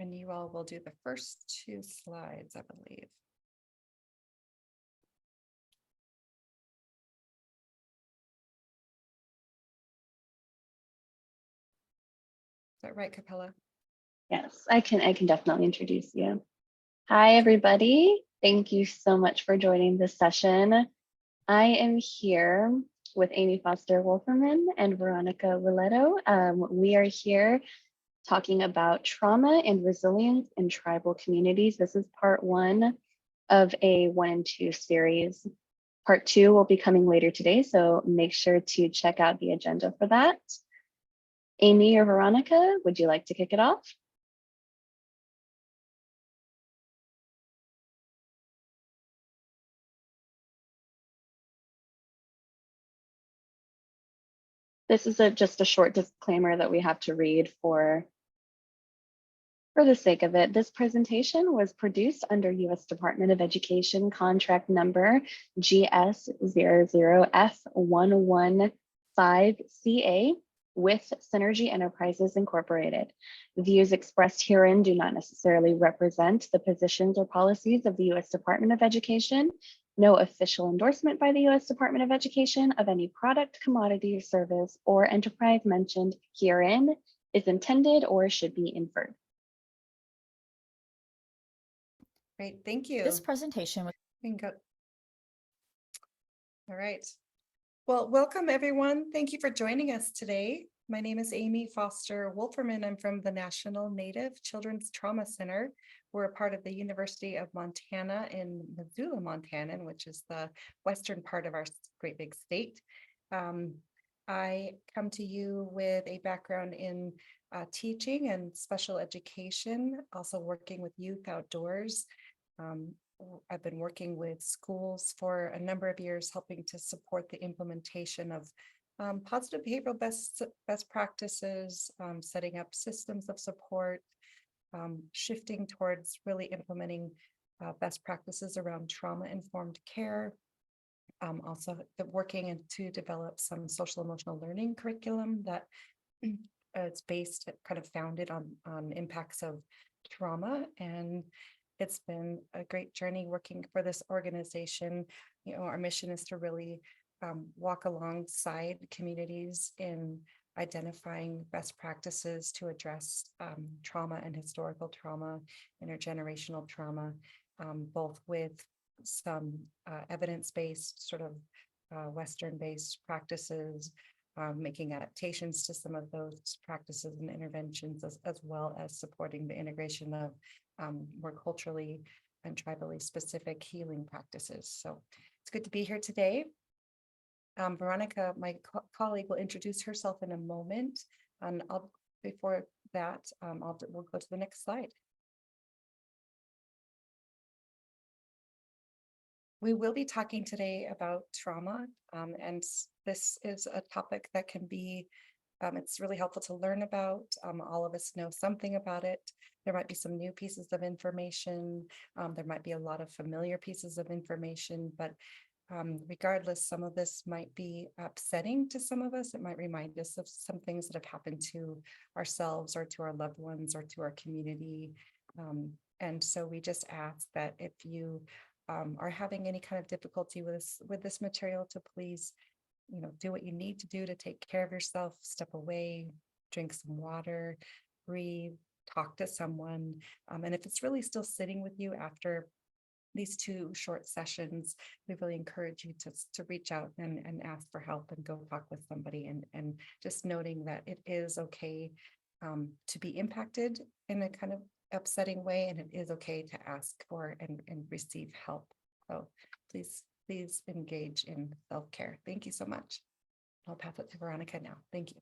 And you all will do the first two slides, I believe. Is that right, Capella? Yes, I can definitely introduce you. Hi, everybody. Thank you so much for joining this session. I am here with Amy Foster Wolferman and Veronica Willetto. We are here talking about trauma and resilience in tribal communities. This is part 1 of a 1 and 2 series. Part 2 will be coming later today, so make sure to check out the agenda for that. Amy or Veronica, would you like to kick it off? This is just a short disclaimer that we have to read for the sake of it. This presentation was produced under U.S. Department of Education contract number GS00F115CA with Synergy Enterprises Incorporated. The views expressed herein do not necessarily represent the positions or policies of the U.S. Department of Education. No official endorsement by the U.S. Department of Education of any product, commodity, or service or enterprise mentioned herein is intended or should be inferred. Great, thank you. This presentation was All right. Well, welcome everyone. Thank you for joining us today. My name is Amy Foster Wolferman. I'm from the National Native Children's Trauma Center. We're a part of the University of Montana in Missoula, Montana, which is the western part of our great big state. I come to you with a background in teaching and special education, also working with youth outdoors. I've been working with schools for a number of years, helping to support the implementation of positive behavioral best practices, setting up systems of support, shifting towards really implementing best practices around trauma-informed care. Also working to develop some social emotional learning curriculum that it's based, kind of founded on impacts of trauma. And it's been a great journey working for this organization. You know, our mission is to really walk alongside communities in identifying best practices to address trauma and historical trauma, intergenerational trauma, both with some evidence-based sort of Western-based practices, making adaptations to some of those practices and interventions, as well as supporting the integration of more culturally and tribally specific healing practices. So it's good to be here today. Veronica, my colleague, will introduce herself in a moment. And before that, we'll go to the next slide. We will be talking today about trauma, and this is a topic that can be, it's really helpful to learn about. All of us know something about it. There might be some new pieces of information. There might be a lot of familiar pieces of information, but regardless, some of this might be upsetting to some of us. It might remind us of some things that have happened to ourselves or to our loved ones or to our community. And so we just ask that if you are having any kind of difficulty with this material, to please, do what you need to do to take care of yourself, step away, drink some water, breathe, talk to someone. And if it's really still sitting with you after these 2 short sessions, we really encourage you to reach out and ask for help and go talk with somebody, and just noting that it is okay to be impacted in a kind of upsetting way, and it is okay to ask for and receive help. So please engage in self-care. Thank you so much. I'll pass it to Veronica now. Thank you.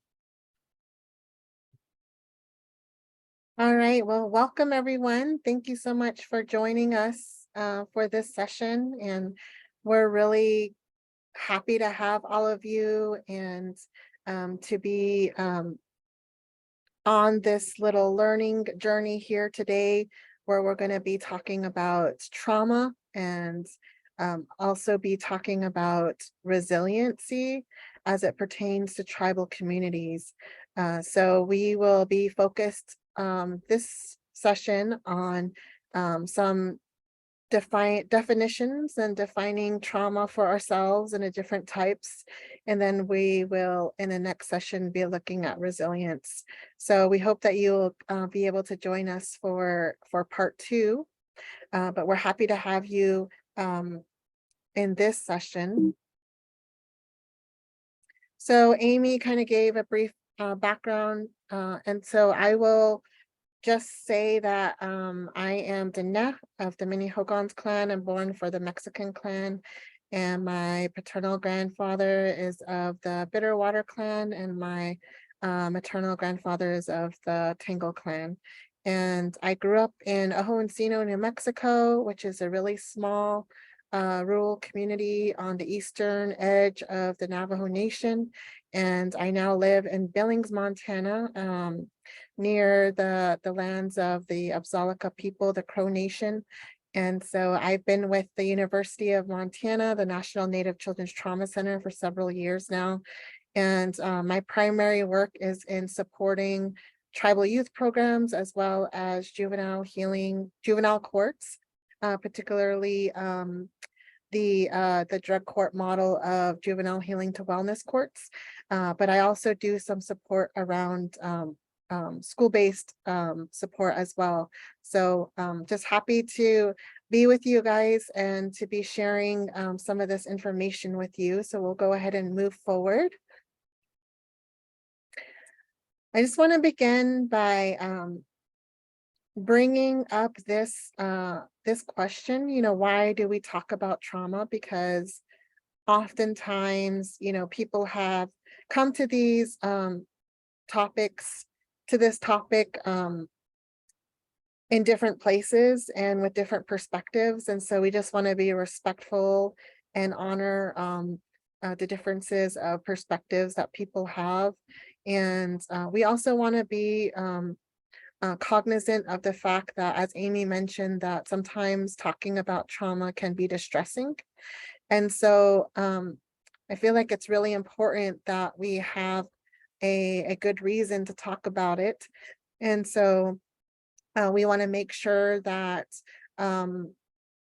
All right, well, welcome everyone. Thank you so much for joining us for this session, and we're really happy to have all of you and to be on this little learning journey here today, where we're going to be talking about trauma and also be talking about resiliency as it pertains to tribal communities. So we will be focused this session on some definitions and defining trauma for ourselves and the different types. And then we will, in the next session, be looking at resilience. So we hope that you'll be able to join us for part 2. But we're happy to have you in this session. So Amy kind of gave a brief background, and so I will just say that I am Diné of the Minihogans clan. I'm born for the Mexican clan, and my paternal grandfather is of the Bitterwater clan, and my maternal grandfather is of the Tangle clan. And I grew up in Ojo Encino, New Mexico, which is a really small rural community on the eastern edge of the Navajo Nation. And I now live in Billings, Montana, near the lands of the Abzalika people, the Crow Nation. And so I've been with the University of Montana, the National Native Children's Trauma Center, for several years now. And my primary work is in supporting tribal youth programs as well as juvenile courts, particularly the drug court model of juvenile healing to wellness courts. But I also do some support around school-based support as well. So just happy to be with you guys and to be sharing some of this information with you. So we'll go ahead and move forward. I just want to begin by bringing up this this question, why do we talk about trauma? Because oftentimes, people have come to these topics, to this topic in different places and with different perspectives. And so we just want to be respectful and honor the differences of perspectives that people have. And we also want to be cognizant of the fact that, as Amy mentioned, that sometimes talking about trauma can be distressing. And so I feel like it's really important that we have a good reason to talk about it. And so we want to make sure that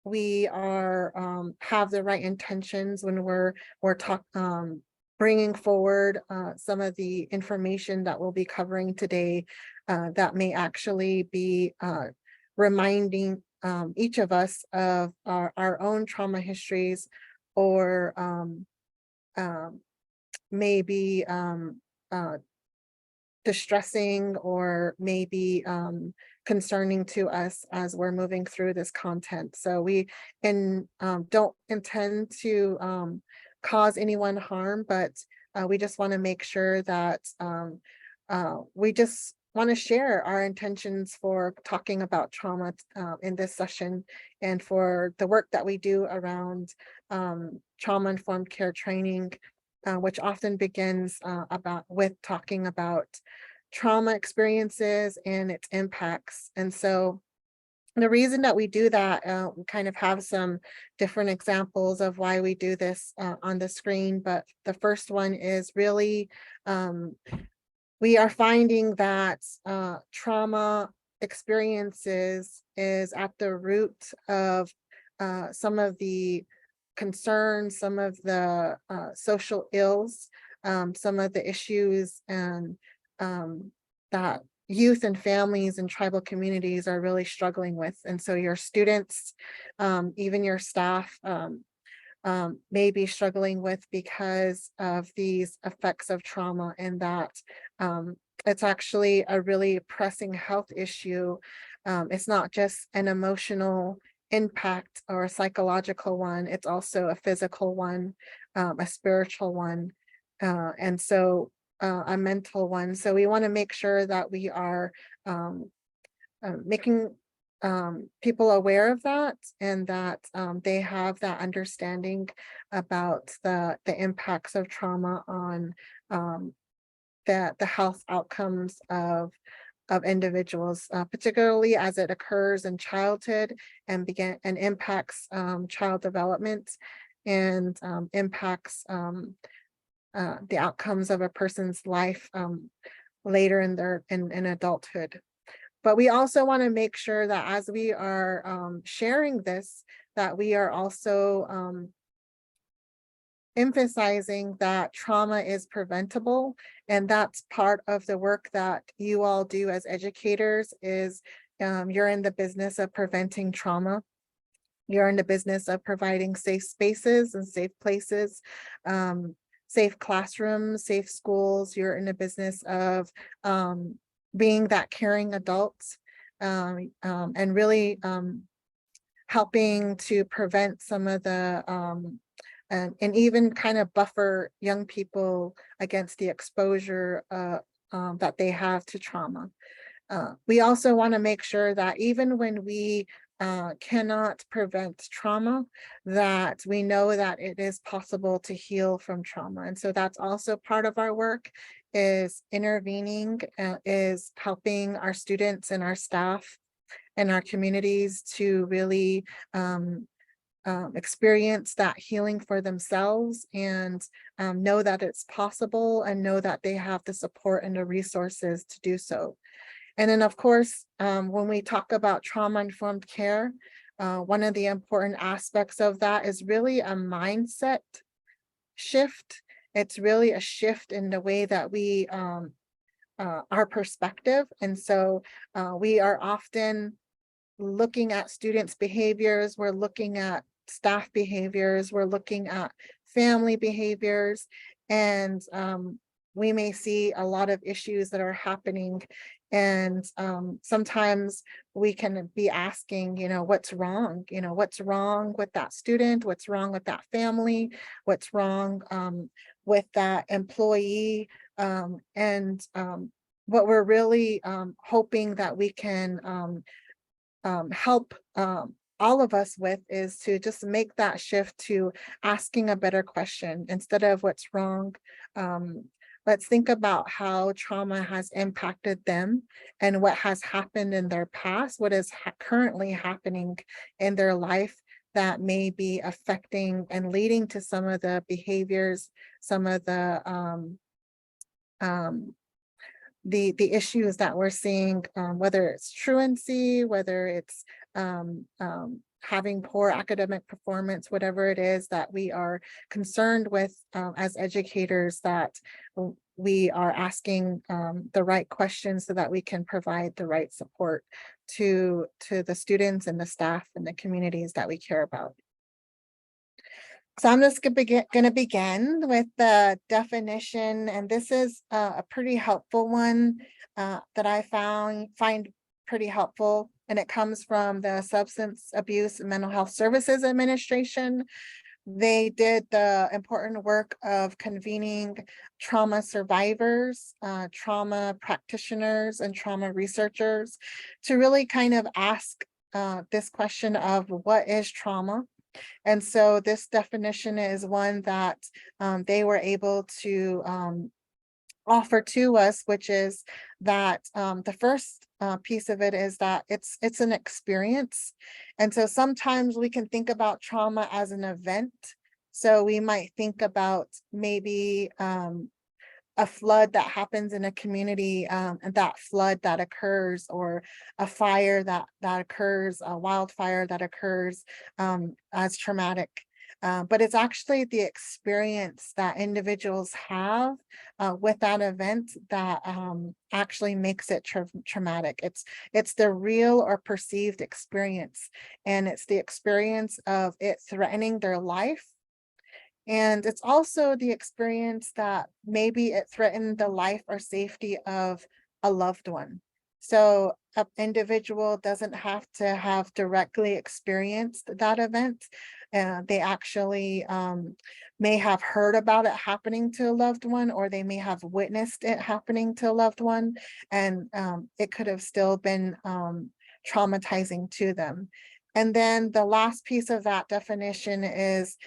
we are have the right intentions when we're bringing forward some of the information that we'll be covering today that may actually be reminding each of us of our own trauma histories, or maybe distressing, or maybe concerning to us as we're moving through this content. So we don't intend to cause anyone harm, but we just want to make sure that we just want to share our intentions for talking about trauma in this session, and for the work that we do around trauma-informed care training, which often begins with talking about trauma experiences and its impacts. And so the reason that we do that, we kind of have some different examples of why we do this on the screen. But the first one is really, we are finding that trauma experiences is at the root of some of the concerns, some of the social ills, some of the issues, and that youth and families and tribal communities are really struggling with. And so your students, even your staff, may be struggling with because of these effects of trauma, and that it's actually a really pressing health issue. It's not just an emotional impact or a psychological one, it's also a physical one, a spiritual one, and so a mental one. So we want to make sure that we are making people aware of that, and that they have that understanding about the impacts of trauma on the health outcomes of individuals, particularly as it occurs in childhood and impacts child development, and impacts the outcomes of a person's life later in in adulthood. But we also want to make sure that as we are sharing this, that we are also emphasizing that trauma is preventable. And that's part of the work that you all do as educators is you're in the business of preventing trauma. You're in the business of providing safe spaces and safe places, safe classrooms, safe schools. You're in the business of being that caring adult and really helping to prevent some of the and even kind of buffer young people against the exposure that they have to trauma. We also want to make sure that even when we cannot prevent trauma, that we know that it is possible to heal from trauma. And so that's also part of our work, is intervening, is helping our students and our staff and our communities to really experience that healing for themselves and know that it's possible and know that they have the support and the resources to do so. And then, of course, when we talk about trauma-informed care, one of the important aspects of that is really a mindset shift. It's really a shift in the way that we, our perspective. And so we are often looking at students' behaviors, we're looking at staff behaviors, we're looking at family behaviors, and we may see a lot of issues that are happening. And sometimes we can be asking, what's wrong? What's wrong with that student? What's wrong with that family? What's wrong with that employee? And what we're really hoping that we can help all of us with is to just make that shift to asking a better question instead of what's wrong. Let's think about how trauma has impacted them and what has happened in their past, what is currently happening in their life that may be affecting and leading to some of the behaviors, some of the issues that we're seeing, whether it's truancy, whether it's having poor academic performance, whatever it is that we are concerned with as educators, that we are asking the right questions so that we can provide the right support to the students and the staff and the communities that we care about. So I'm just going to begin with the definition, and this is a pretty helpful one that I find pretty helpful, and it comes from the Substance Abuse and Mental Health Services Administration. They did the important work of convening trauma survivors, trauma practitioners, and trauma researchers to really kind of ask this question of what is trauma? And so this definition is one that they were able to offer to us, which is that the first piece of it is that it's an experience. And so sometimes we can think about trauma as an event. So we might think about maybe a flood that happens in a community, and that flood that occurs, or a fire that occurs, a wildfire that occurs as traumatic. But it's actually the experience that individuals have with that event that actually makes it traumatic. It's the real or perceived experience, and it's the experience of it threatening their life. And it's also the experience that maybe it threatened the life or safety of a loved one. So an individual doesn't have to have directly experienced that event. They actually may have heard about it happening to a loved one, or they may have witnessed it happening to a loved one, and it could have still been traumatizing to them. And then the last piece of that definition is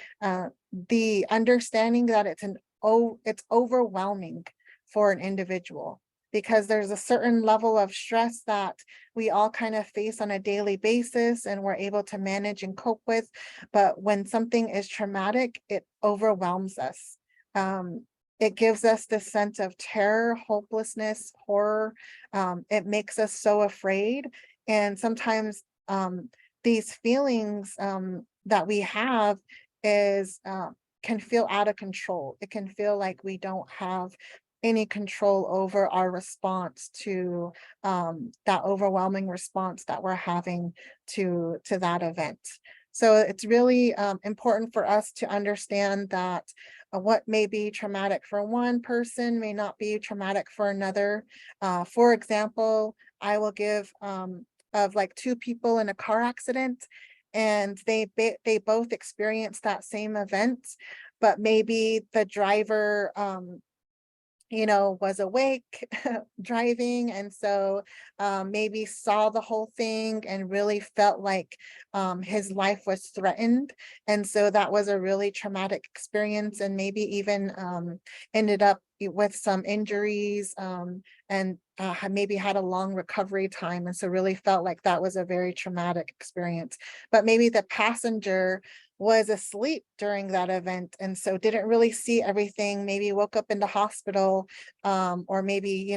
the understanding that it's overwhelming for an individual, because there's a certain level of stress that we all kind of face on a daily basis and we're able to manage and cope with. But when something is traumatic, it overwhelms us. it gives us this sense of terror, hopelessness, horror. It makes us so afraid. And sometimes these feelings that we have is can feel out of control. It can feel like we don't have any control over our response to that overwhelming response that we're having to that event. So it's really important for us to understand that what may be traumatic for one person may not be traumatic for another. For example, I will give of like two people in a car accident, and they both experienced that same event, but maybe the driver was awake driving, and so maybe saw the whole thing and really felt like his life was threatened. And so that was a really traumatic experience, and maybe even ended up with some injuries, and maybe had a long recovery time. And so really felt like that was a very traumatic experience. But maybe the passenger was asleep during that event, and so didn't really see everything, maybe woke up in the hospital, or maybe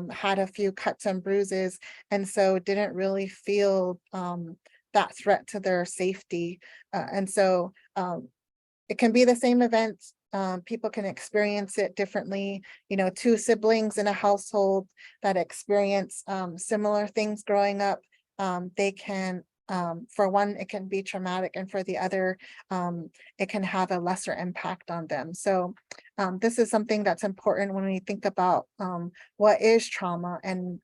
had a few cuts and bruises, and so didn't really feel that threat to their safety. And so it can be the same event. People can experience it differently. Two siblings in a household that experience similar things growing up, they can, for one, it can be traumatic, and for the other, it can have a lesser impact on them. So this is something that's important when we think about what is trauma, and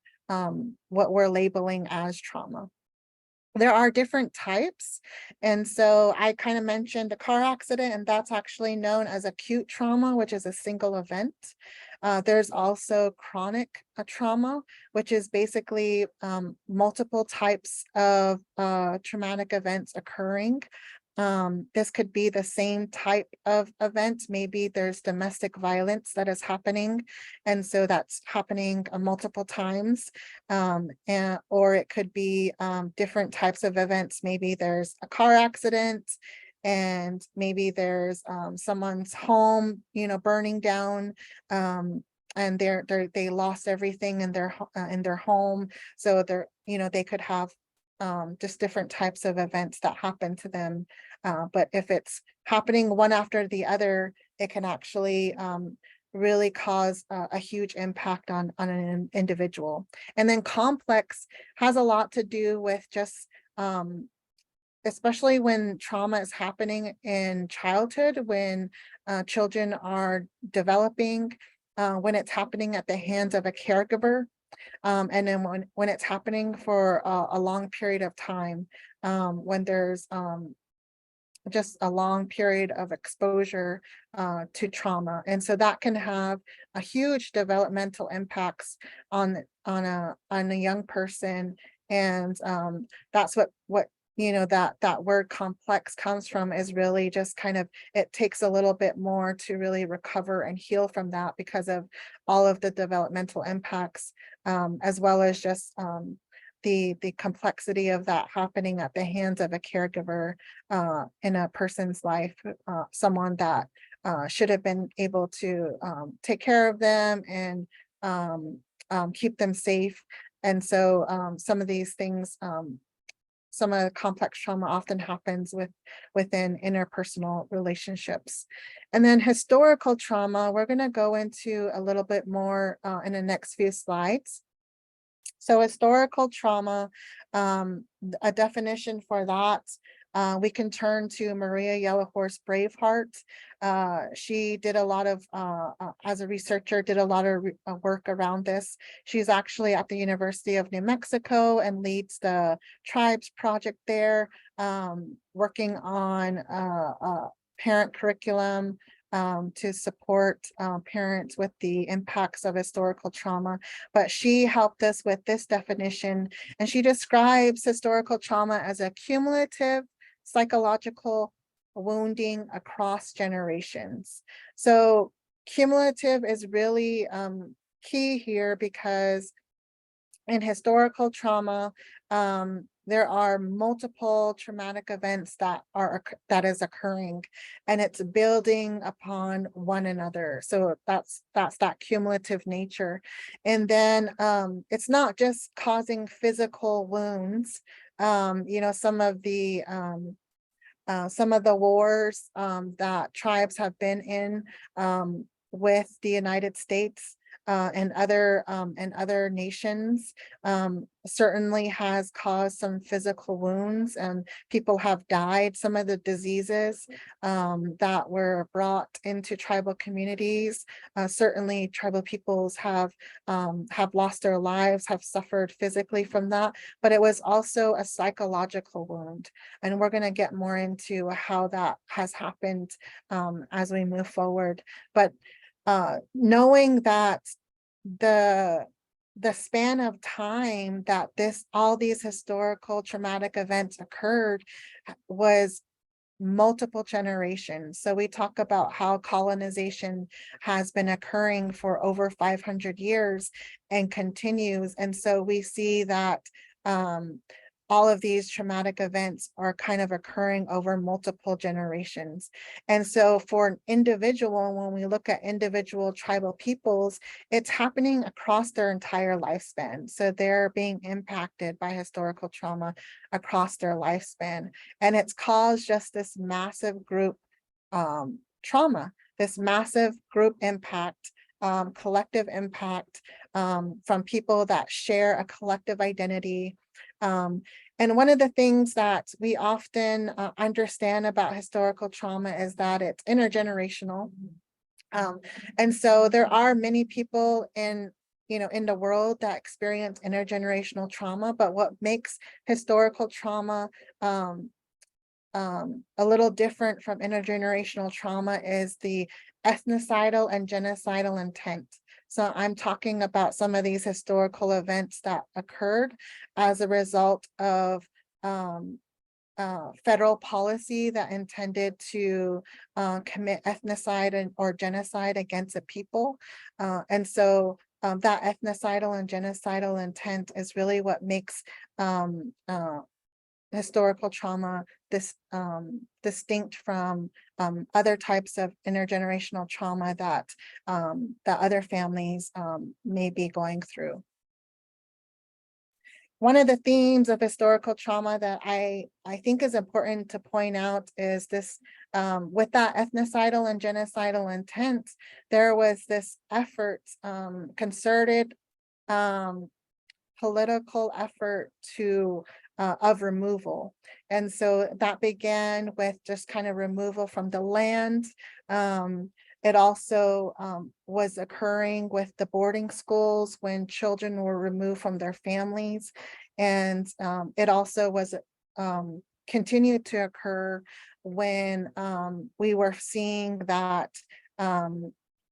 what we're labeling as trauma. There are different types. And so I kind of mentioned a car accident, and that's actually known as acute trauma, which is a single event. There's also chronic trauma, which is basically multiple types of traumatic events occurring. This could be the same type of event. Maybe there's domestic violence that is happening, and so that's happening multiple times. Or it could be different types of events. Maybe there's a car accident, and maybe there's someone's home, burning down, and they lost everything in their home. So they could have just different types of events that happen to them. But if it's happening one after the other, it can actually really cause a huge impact on an individual. And then complex has a lot to do with just especially when trauma is happening in childhood, when children are developing, when it's happening at the hands of a caregiver, and then when it's happening for a long period of time, when there's just a long period of exposure to trauma. And so that can have a huge developmental impacts on a young person. And that's what that word complex comes from, is really just kind of, it takes a little bit more to really recover and heal from that, because of all of the developmental impacts, as well as just the complexity of that happening at the hands of a caregiver in a person's life, someone that should have been able to take care of them and keep them safe. And so some of these things, some of the complex trauma often happens within interpersonal relationships. And then historical trauma, we're going to go into a little bit more in the next few slides. So historical trauma, a definition for that, we can turn to Maria Yellow-Horse Braveheart. She did a lot of, as a researcher, did a lot of work around this. She's actually at the University of New Mexico and leads the Tribes Project there, working on parent curriculum to support parents with the impacts of historical trauma. But she helped us with this definition, and she describes historical trauma as a cumulative psychological wounding across generations. So cumulative is really key here, because in historical trauma, there are multiple traumatic events that is occurring, and it's building upon one another. So that's that cumulative nature. And then it's not just causing physical wounds. Some of the wars that tribes have been in with the United States and other nations certainly has caused some physical wounds, and people have died. Some of the diseases that were brought into tribal communities, certainly tribal peoples have lost their lives, have suffered physically from that, but it was also a psychological wound. And we're going to get more into how that has happened as we move forward. But knowing that the span of time that all these historical traumatic events occurred was multiple generations. So we talk about how colonization has been occurring for over 500 years and continues. And so we see that all of these traumatic events are kind of occurring over multiple generations. And so for an individual, when we look at individual tribal peoples, it's happening across their entire lifespan. So they're being impacted by historical trauma across their lifespan. And it's caused just this massive group trauma, this massive group impact, collective impact from people that share a collective identity. And one of the things that we often understand about historical trauma is that it's intergenerational. And so there are many people in the world that experience intergenerational trauma, but what makes historical trauma a little different from intergenerational trauma is the ethnocidal and genocidal intent. So I'm talking about some of these historical events that occurred as a result of federal policy that intended to commit ethnocide or genocide against a people. And so that ethnocidal and genocidal intent is really what makes historical trauma distinct from other types of intergenerational trauma that other families may be going through. One of the themes of historical trauma that I think is important to point out is this, with that ethnocidal and genocidal intent, there was this effort, concerted political effort of removal. And so that began with just kind of removal from the land. It also was occurring with the boarding schools when children were removed from their families. And it also was continued to occur when we were seeing that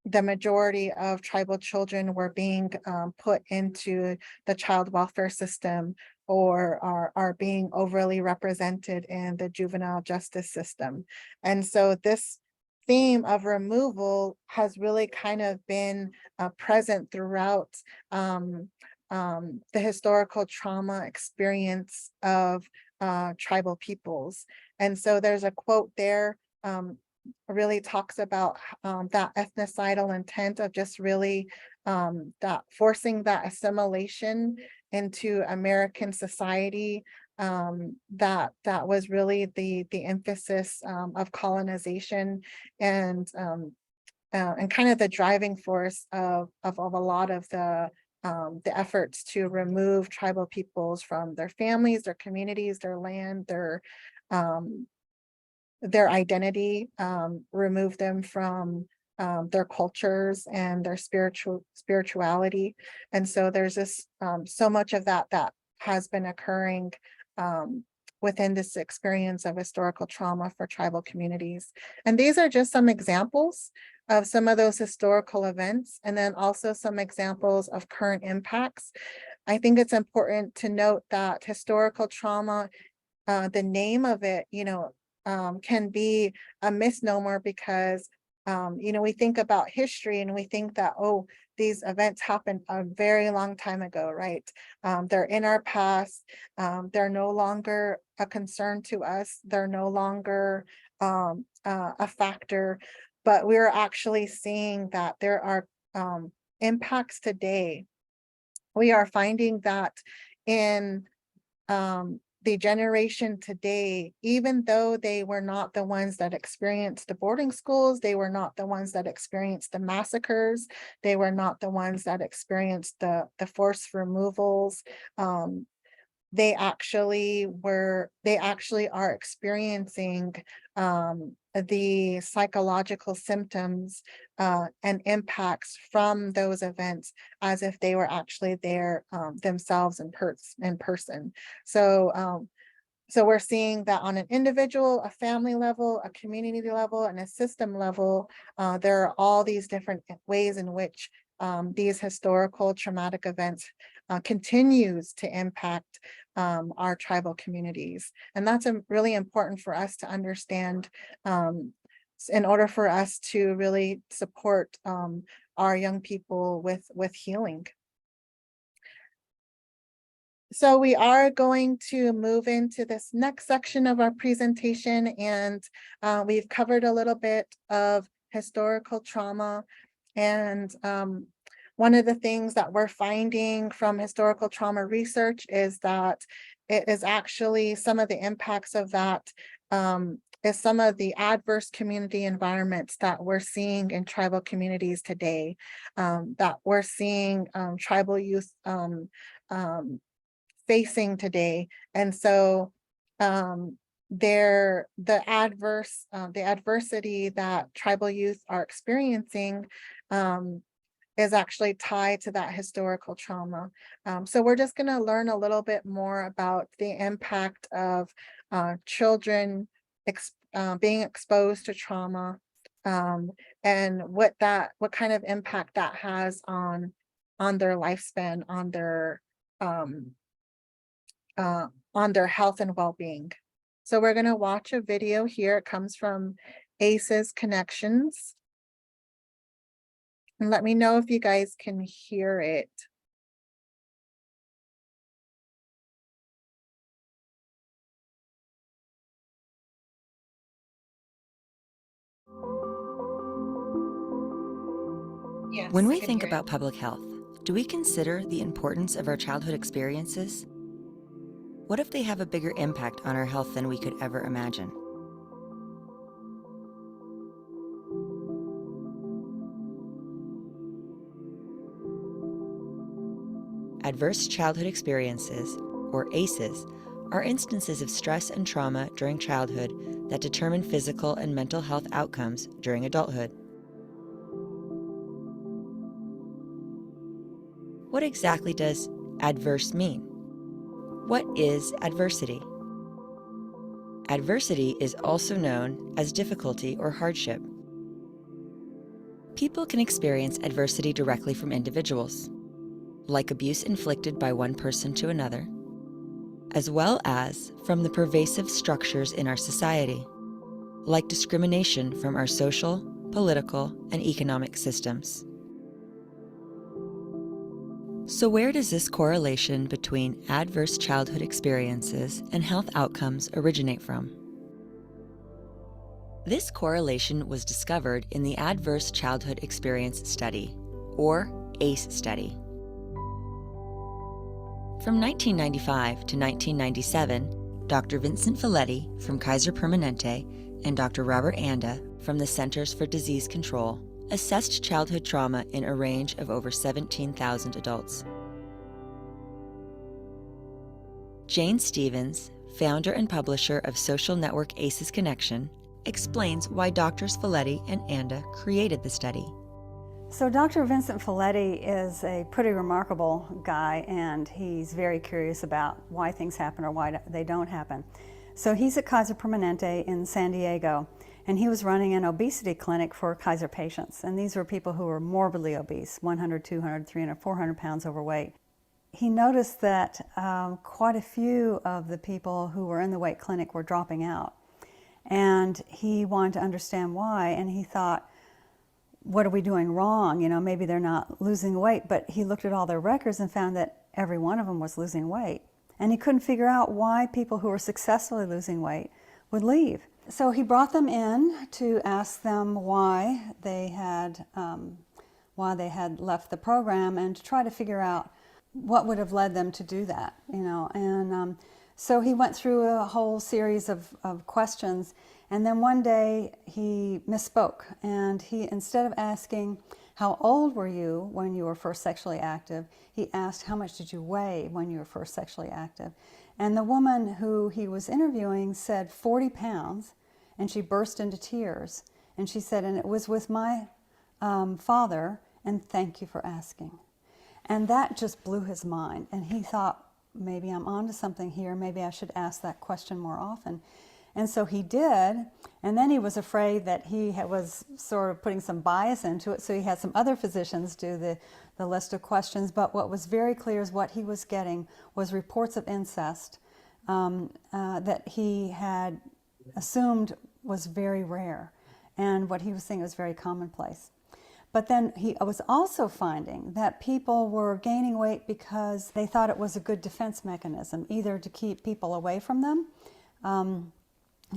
the majority of tribal children were being put into the child welfare system or are being overly represented in the juvenile justice system. And so this theme of removal has really kind of been present throughout the historical trauma experience of tribal peoples. And so there's a quote there really talks about that ethnocidal intent of just really that forcing that assimilation into American society. That was really the emphasis of colonization and kind of the driving force of a lot of the efforts to remove tribal peoples from their families, their communities, their land, their identity, remove them from their cultures and their spirituality. And so there's this so much of that has been occurring within this experience of historical trauma for tribal communities. And these are just some examples of some of those historical events, and then also some examples of current impacts. I think it's important to note that historical trauma, the name of it, can be a misnomer because We think about history and we think that, oh, these events happened a very long time ago, right? They're in our past. They're no longer a concern to us. They're no longer a factor, but we're actually seeing that there are impacts today. We are finding that in the generation today, even though they were not the ones that experienced the boarding schools, they were not the ones that experienced the massacres, they were not the ones that experienced the forced removals. They actually are experiencing the psychological symptoms and impacts from those events as if they were actually there themselves in person. So we're seeing that on an individual, a family level, a community level, and a system level, there are all these different ways in which these historical traumatic events continues to impact our tribal communities. And that's really important for us to understand in order for us to really support our young people with healing. So we are going to move into this next section of our presentation, and we've covered a little bit of historical trauma. And one of the things that we're finding from historical trauma research is that it is actually some of the impacts of that is some of the adverse community environments that we're seeing in tribal communities today, that we're seeing tribal youth facing today. And so the adversity that tribal youth are experiencing is actually tied to that historical trauma. So we're just going to learn a little bit more about the impact of children being exposed to trauma, and what kind of impact that has on their lifespan, on their health and well-being. So we're going to watch a video here. It comes from ACEs Connections. And let me know if you guys can hear it. Yes, When I we can think hear it. about public health, do we consider the importance of our childhood experiences? What if they have a bigger impact on our health than we could ever imagine? Adverse childhood experiences, or ACEs, are instances of stress and trauma during childhood that determine physical and mental health outcomes during adulthood. What exactly does adverse mean? What is adversity? Adversity is also known as difficulty or hardship. People can experience adversity directly from individuals, like abuse inflicted by one person to another, as well as from the pervasive structures in our society, like discrimination from our social, political, and economic systems. So where does this correlation between adverse childhood experiences and health outcomes originate from? This correlation was discovered in the Adverse Childhood Experience Study, or ACE study. From 1995 to 1997, Dr. Vincent Felitti from Kaiser Permanente and Dr. Robert Anda from the Centers for Disease Control assessed childhood trauma in a range of over 17,000 adults. Jane Stevens, founder and publisher of social network ACEs Connection, explains why Drs. Felitti and Anda created the study. So Dr. Vincent Felitti is a pretty remarkable guy, and he's very curious about why things happen or why they don't happen. So he's at Kaiser Permanente in San Diego, and he was running an obesity clinic for Kaiser patients. And these were people who were morbidly obese, 100, 200, 300, 400 pounds overweight. He noticed that quite a few of the people who were in the weight clinic were dropping out. And he wanted to understand why, and he thought, what are we doing wrong? You know, maybe they're not losing weight, but he looked at all their records and found that every one of them was losing weight. And he couldn't figure out why people who were successfully losing weight would leave. So he brought them in to ask them why they had left the program and to try to figure out what would have led them to do that, you know. And so he went through a whole series of questions, and then one day he misspoke, and he, instead of asking, how old were you when you were first sexually active, he asked, how much did you weigh when you were first sexually active? And the woman who he was interviewing said 40 pounds, and she burst into tears. And she said, and it was with my father, and thank you for asking. And that just blew his mind. And he thought, maybe I'm onto something here. Maybe I should ask that question more often. And so he did. And then he was afraid that he was sort of putting some bias into it. So he had some other physicians do the list of questions. But what was very clear is what he was getting was reports of incest that he had assumed was very rare. And what he was saying was very commonplace. But then he was also finding that people were gaining weight because they thought it was a good defense mechanism, either to keep people away from them, you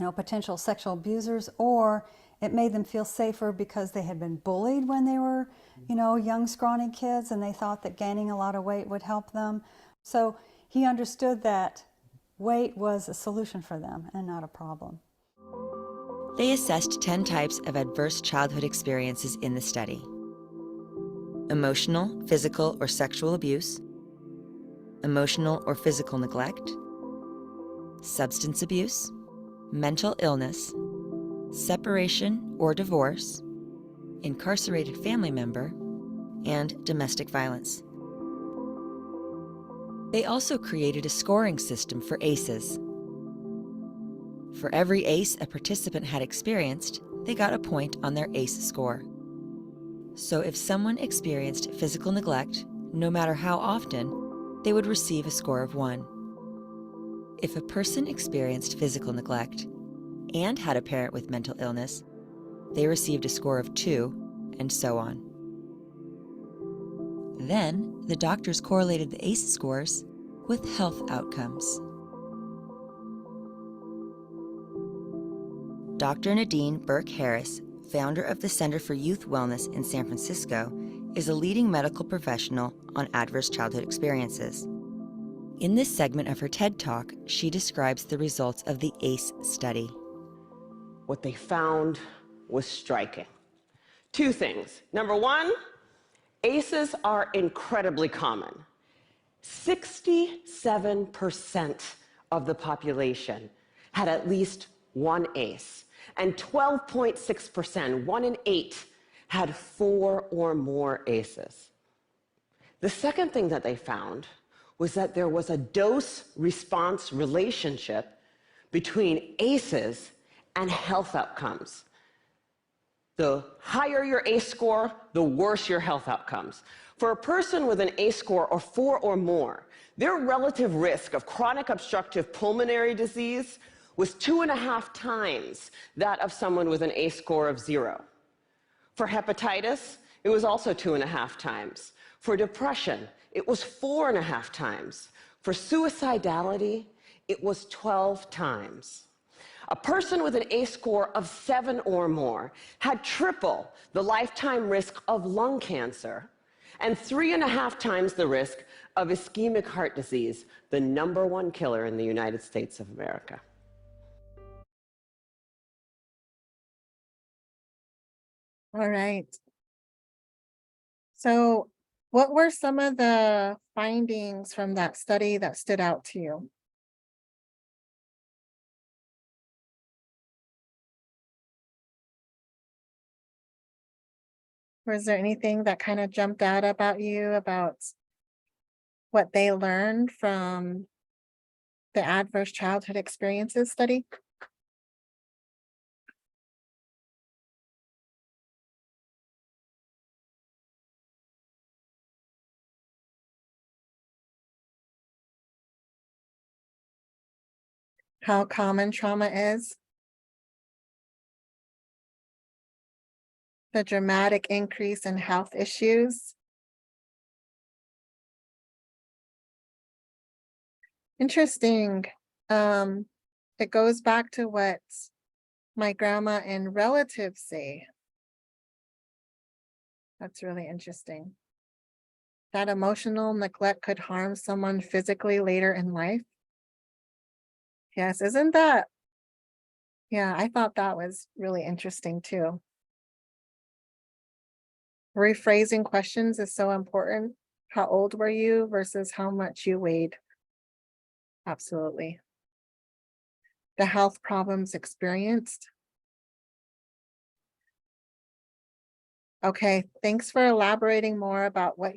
know, potential sexual abusers, or it made them feel safer because they had been bullied when they were, you know, young, scrawny kids, and they thought that gaining a lot of weight would help them. So he understood that weight was a solution for them and not a problem. They assessed 10 types of adverse childhood experiences in the study: emotional, physical, or sexual abuse, emotional or physical neglect, substance abuse, mental illness, separation or divorce, incarcerated family member, and domestic violence. They also created a scoring system for ACEs. For every ACE a participant had experienced, they got a point on their ACE score. So if someone experienced physical neglect, no matter how often, they would receive a score of 1. If a person experienced physical neglect and had a parent with mental illness, they received a score of 2, and so on. Then, the doctors correlated the ACE scores with health outcomes. Dr. Nadine Burke-Harris, founder of the Center for Youth Wellness in San Francisco, is a leading medical professional on adverse childhood experiences. In this segment of her TED Talk, she describes the results of the ACE study. What they found was striking. 2 things. Number 1, ACEs are incredibly common. 67% of the population had at least 1 ACE, and 12.6%, 1 in 8, had 4 or more ACEs. The second thing that they found was that there was a dose-response relationship between ACEs and health outcomes. The higher your ACE score, the worse your health outcomes. For a person with an ACE score of 4 or more, their relative risk of chronic obstructive pulmonary disease was 2.5 times that of someone with an ACE score of 0. For hepatitis, it was also 2.5 times. For depression, it was 4.5 times. For suicidality, it was 12 times. A person with an ACE score of 7 or more had triple the lifetime risk of lung cancer and 3.5 times the risk of ischemic heart disease, the #1 killer in the United States of America. All right. So what were some of the findings from that study that stood out to you? Was there anything that kind of jumped out about you about what they learned from the adverse childhood experiences study? How common trauma is? the dramatic increase in health issues. Interesting. It goes back to what my grandma and relatives say. That's really interesting. That emotional neglect could harm someone physically later in life. Yes, isn't that? Yeah, I thought that was really interesting too. Rephrasing questions is so important. How old were you versus how much you weighed? Absolutely. The health problems experienced. Okay, thanks for elaborating more about what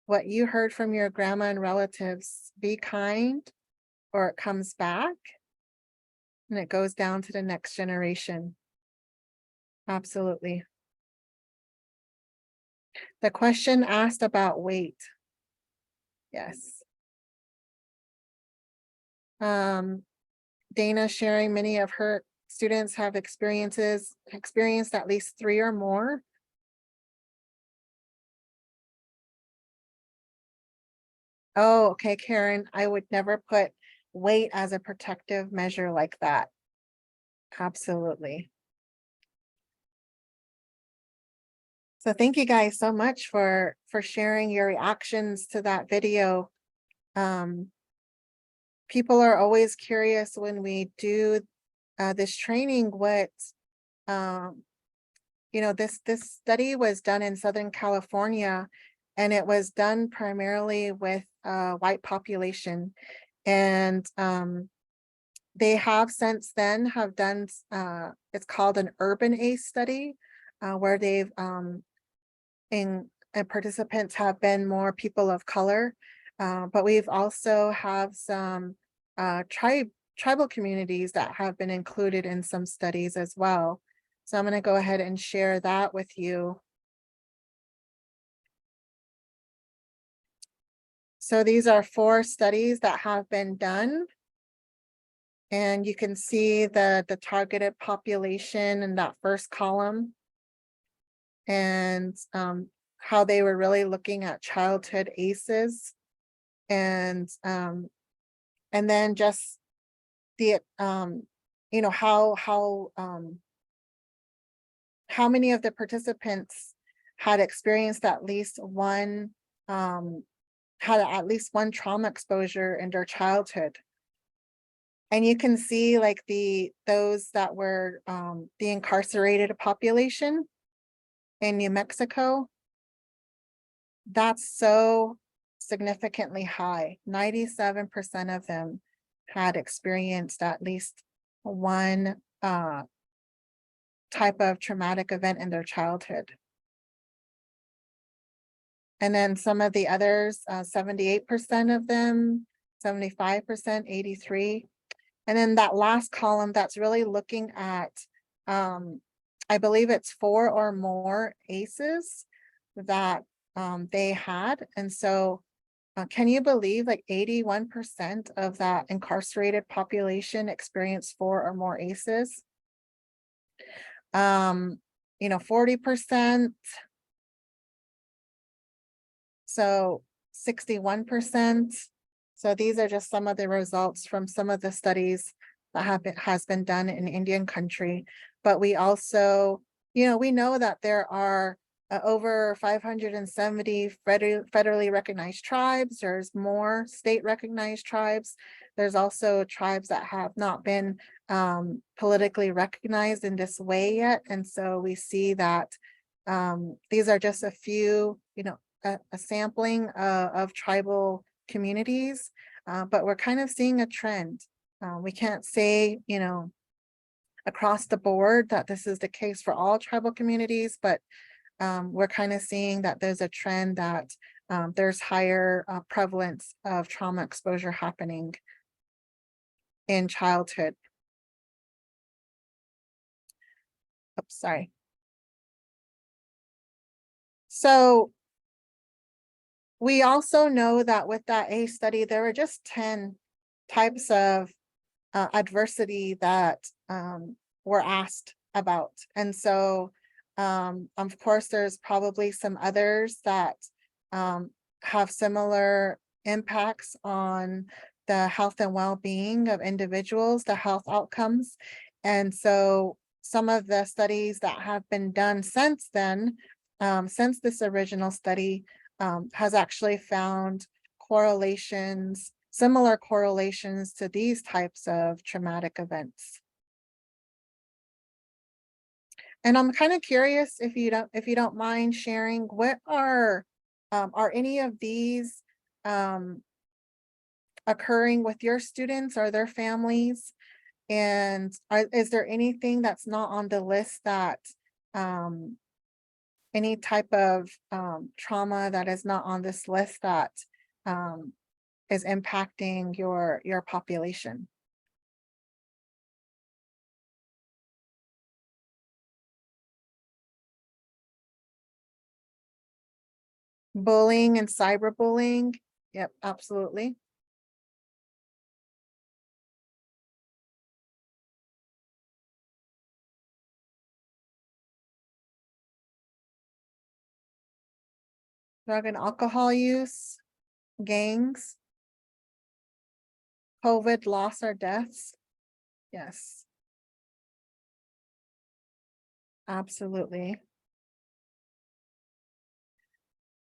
what you heard from your grandma and relatives. Be kind, or it comes back and it goes down to the next generation. Absolutely. The question asked about weight. Yes. Dana sharing many of her students have experienced at least 3 or more. Oh, okay, Karen, I would never put weight as a protective measure like that. Absolutely. So thank you guys so much for sharing your reactions to that video. People are always curious when we do this training, what this study was done in Southern California, and it was done primarily with white population. And they have since then have done, it's called an urban ACE study, where they've, and participants have been more people of color. But we've also have some tribal communities that have been included in some studies as well. So I'm going to go ahead and share that with you. So these are 4 studies that have been done. And you can see the targeted population in that first column. And how they were really looking at childhood ACEs. And then just the how many of the participants had experienced at least one trauma exposure in their childhood. And you can see like those that were the incarcerated population in New Mexico. That's so significantly high. 97% of them had experienced at least one type of traumatic event in their childhood. And then some of the others, 78% of them, 75%, 83%. And then that last column, that's really looking at, I believe it's 4 or more ACEs that they had. And so can you believe like 81% of that incarcerated population experienced 4 or more ACEs? 40%. So 61%. So these are just some of the results from some of the studies that has been done in Indian country. But we also, we know that there are over 570 federally recognized tribes. There's more state recognized tribes. There's also tribes that have not been politically recognized in this way yet. And so we see that these are just a few, a sampling of tribal communities, but we're kind of seeing a trend. We can't say, across the board that this is the case for all tribal communities, but we're kind of seeing that there's a trend that there's higher prevalence of trauma exposure happening in childhood. Oops, sorry. So we also know that with that ACE study, there were just 10 types of adversity that were asked about. And so, of course, there's probably some others that have similar impacts on the health and well-being of individuals, the health outcomes. And so some of the studies that have been done since then, since this original study, has actually found correlations, similar correlations to these types of traumatic events. And I'm kind of curious if you don't mind sharing, what are any of these occurring with your students or their families? And is there anything that's not on the list that any type of trauma that is not on this list that is impacting your population? Bullying and cyberbullying. Yep, absolutely. Drug and alcohol use, gangs, COVID loss or deaths. Yes. Absolutely.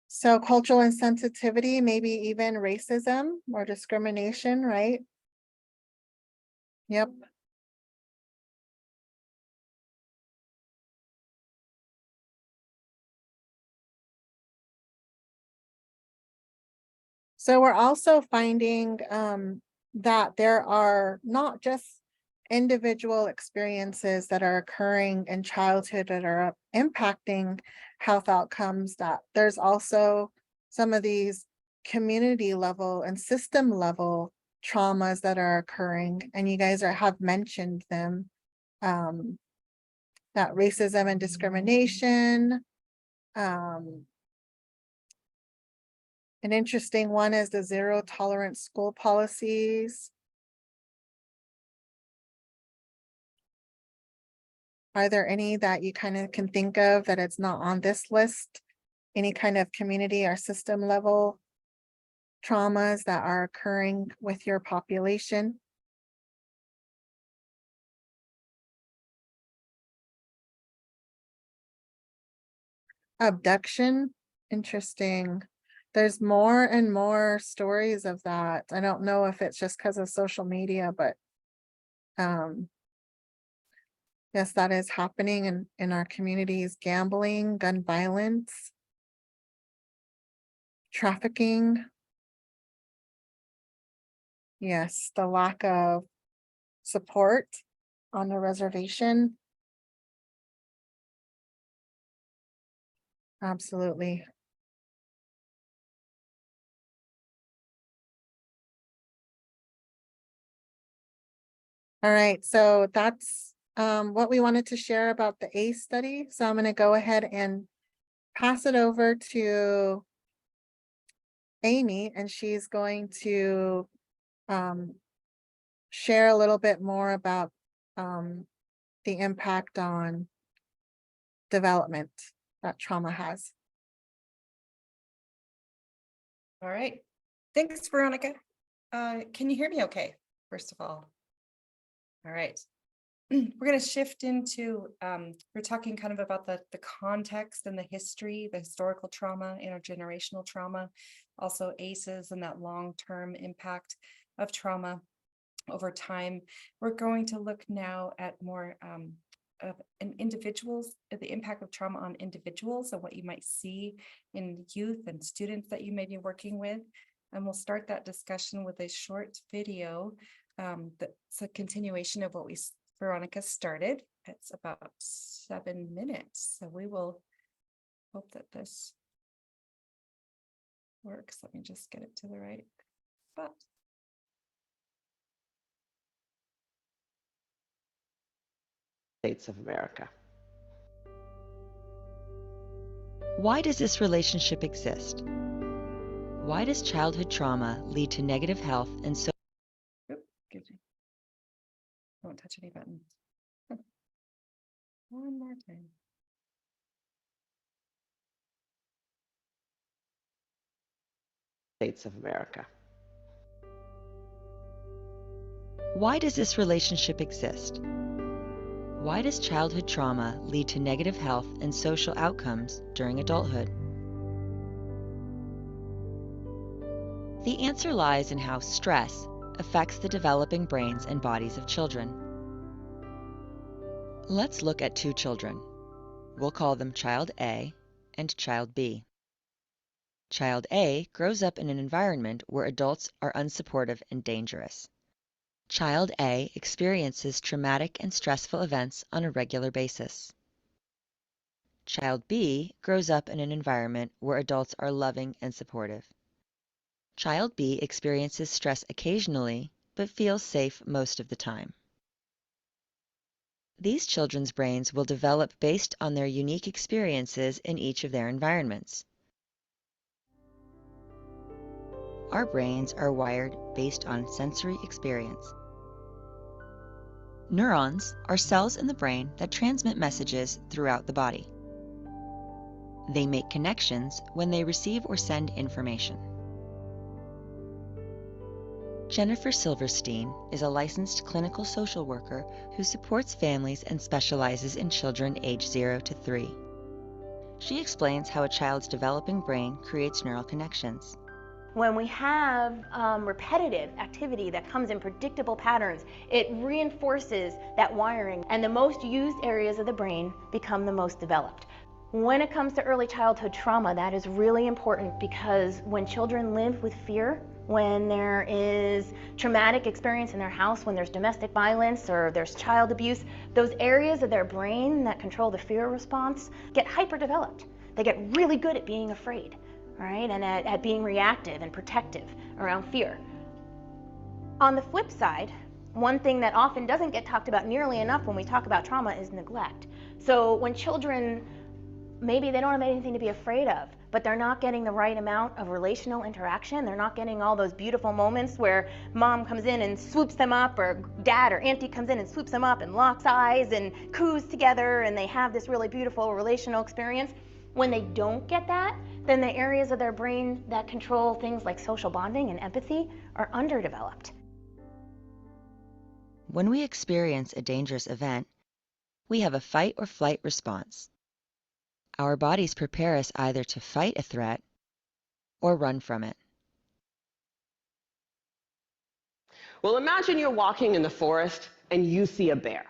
So cultural insensitivity, maybe even racism or discrimination, right? Yep. So we're also finding that there are not just individual experiences that are occurring in childhood that are impacting health outcomes, that there's also some of these community level and system level traumas that are occurring, and you guys have mentioned them, that racism and discrimination. An interesting one is the zero tolerance school policies. Are there any that you kind of can think of that it's not on this list? Any kind of community or system level traumas that are occurring with your population? Abduction, interesting. There's more and more stories of that. I don't know if it's just because of social media, but yes, that is happening in our communities. Gambling, gun violence, trafficking. Yes, the lack of support on the reservation. Absolutely. All right, so that's what we wanted to share about the ACE study. So I'm going to go ahead and pass it over to Amy, and she's going to share a little bit more about the impact on development that trauma has. All right. Thanks, Veronica. Can you hear me okay, first of all? All right. We're going to shift into, we're talking kind of about the context and the history, the historical trauma, intergenerational trauma, also ACEs and that long-term impact of trauma over time. We're going to look now at more of an individuals, the impact of trauma on individuals and what you might see in youth and students that you may be working with. And we'll start that discussion with a short video that's a continuation of what Veronica started. It's about 7 minutes. So we will hope that this works. Let me just get it to the right spot. States of America. Why does this relationship exist? Why does childhood trauma lead to negative health and so? Oop, excuse me. Don't touch any buttons. States of America. Why does this relationship exist? Why does childhood trauma lead to negative health and social outcomes during adulthood? The answer lies in how stress affects the developing brains and bodies of children. Let's look at two children. We'll call them Child A and Child B. Child A grows up in an environment where adults are unsupportive and dangerous. Child A experiences traumatic and stressful events on a regular basis. Child B grows up in an environment where adults are loving and supportive. Child B experiences stress occasionally, but feels safe most of the time. These children's brains will develop based on their unique experiences in each of their environments. Our brains are wired based on sensory experience. Neurons are cells in the brain that transmit messages throughout the body. They make connections when they receive or send information. Jennifer Silverstein is a licensed clinical social worker who supports families and specializes in children aged 0 to 3. She explains how a child's developing brain creates neural connections. When we have repetitive activity that comes in predictable patterns, it reinforces that wiring, and the most used areas of the brain become the most developed. When it comes to early childhood trauma, that is really important because when children live with fear, when there is traumatic experience in their house, when there's domestic violence or there's child abuse, those areas of their brain that control the fear response get hyperdeveloped. They get really good at being afraid. Right, and at being reactive and protective around fear. On the flip side, one thing that often doesn't get talked about nearly enough when we talk about trauma is neglect. So when children, maybe they don't have anything to be afraid of, but they're not getting the right amount of relational interaction, they're not getting all those beautiful moments where mom comes in and swoops them up, or dad or auntie comes in and swoops them up and locks eyes and coos together, and they have this really beautiful relational experience. When they don't get that, then the areas of their brain that control things like social bonding and empathy are underdeveloped. When we experience a dangerous event, we have a fight or flight response. Our bodies prepare us either to fight a threat or run from it. Well, imagine you're walking in the forest and you see a bear.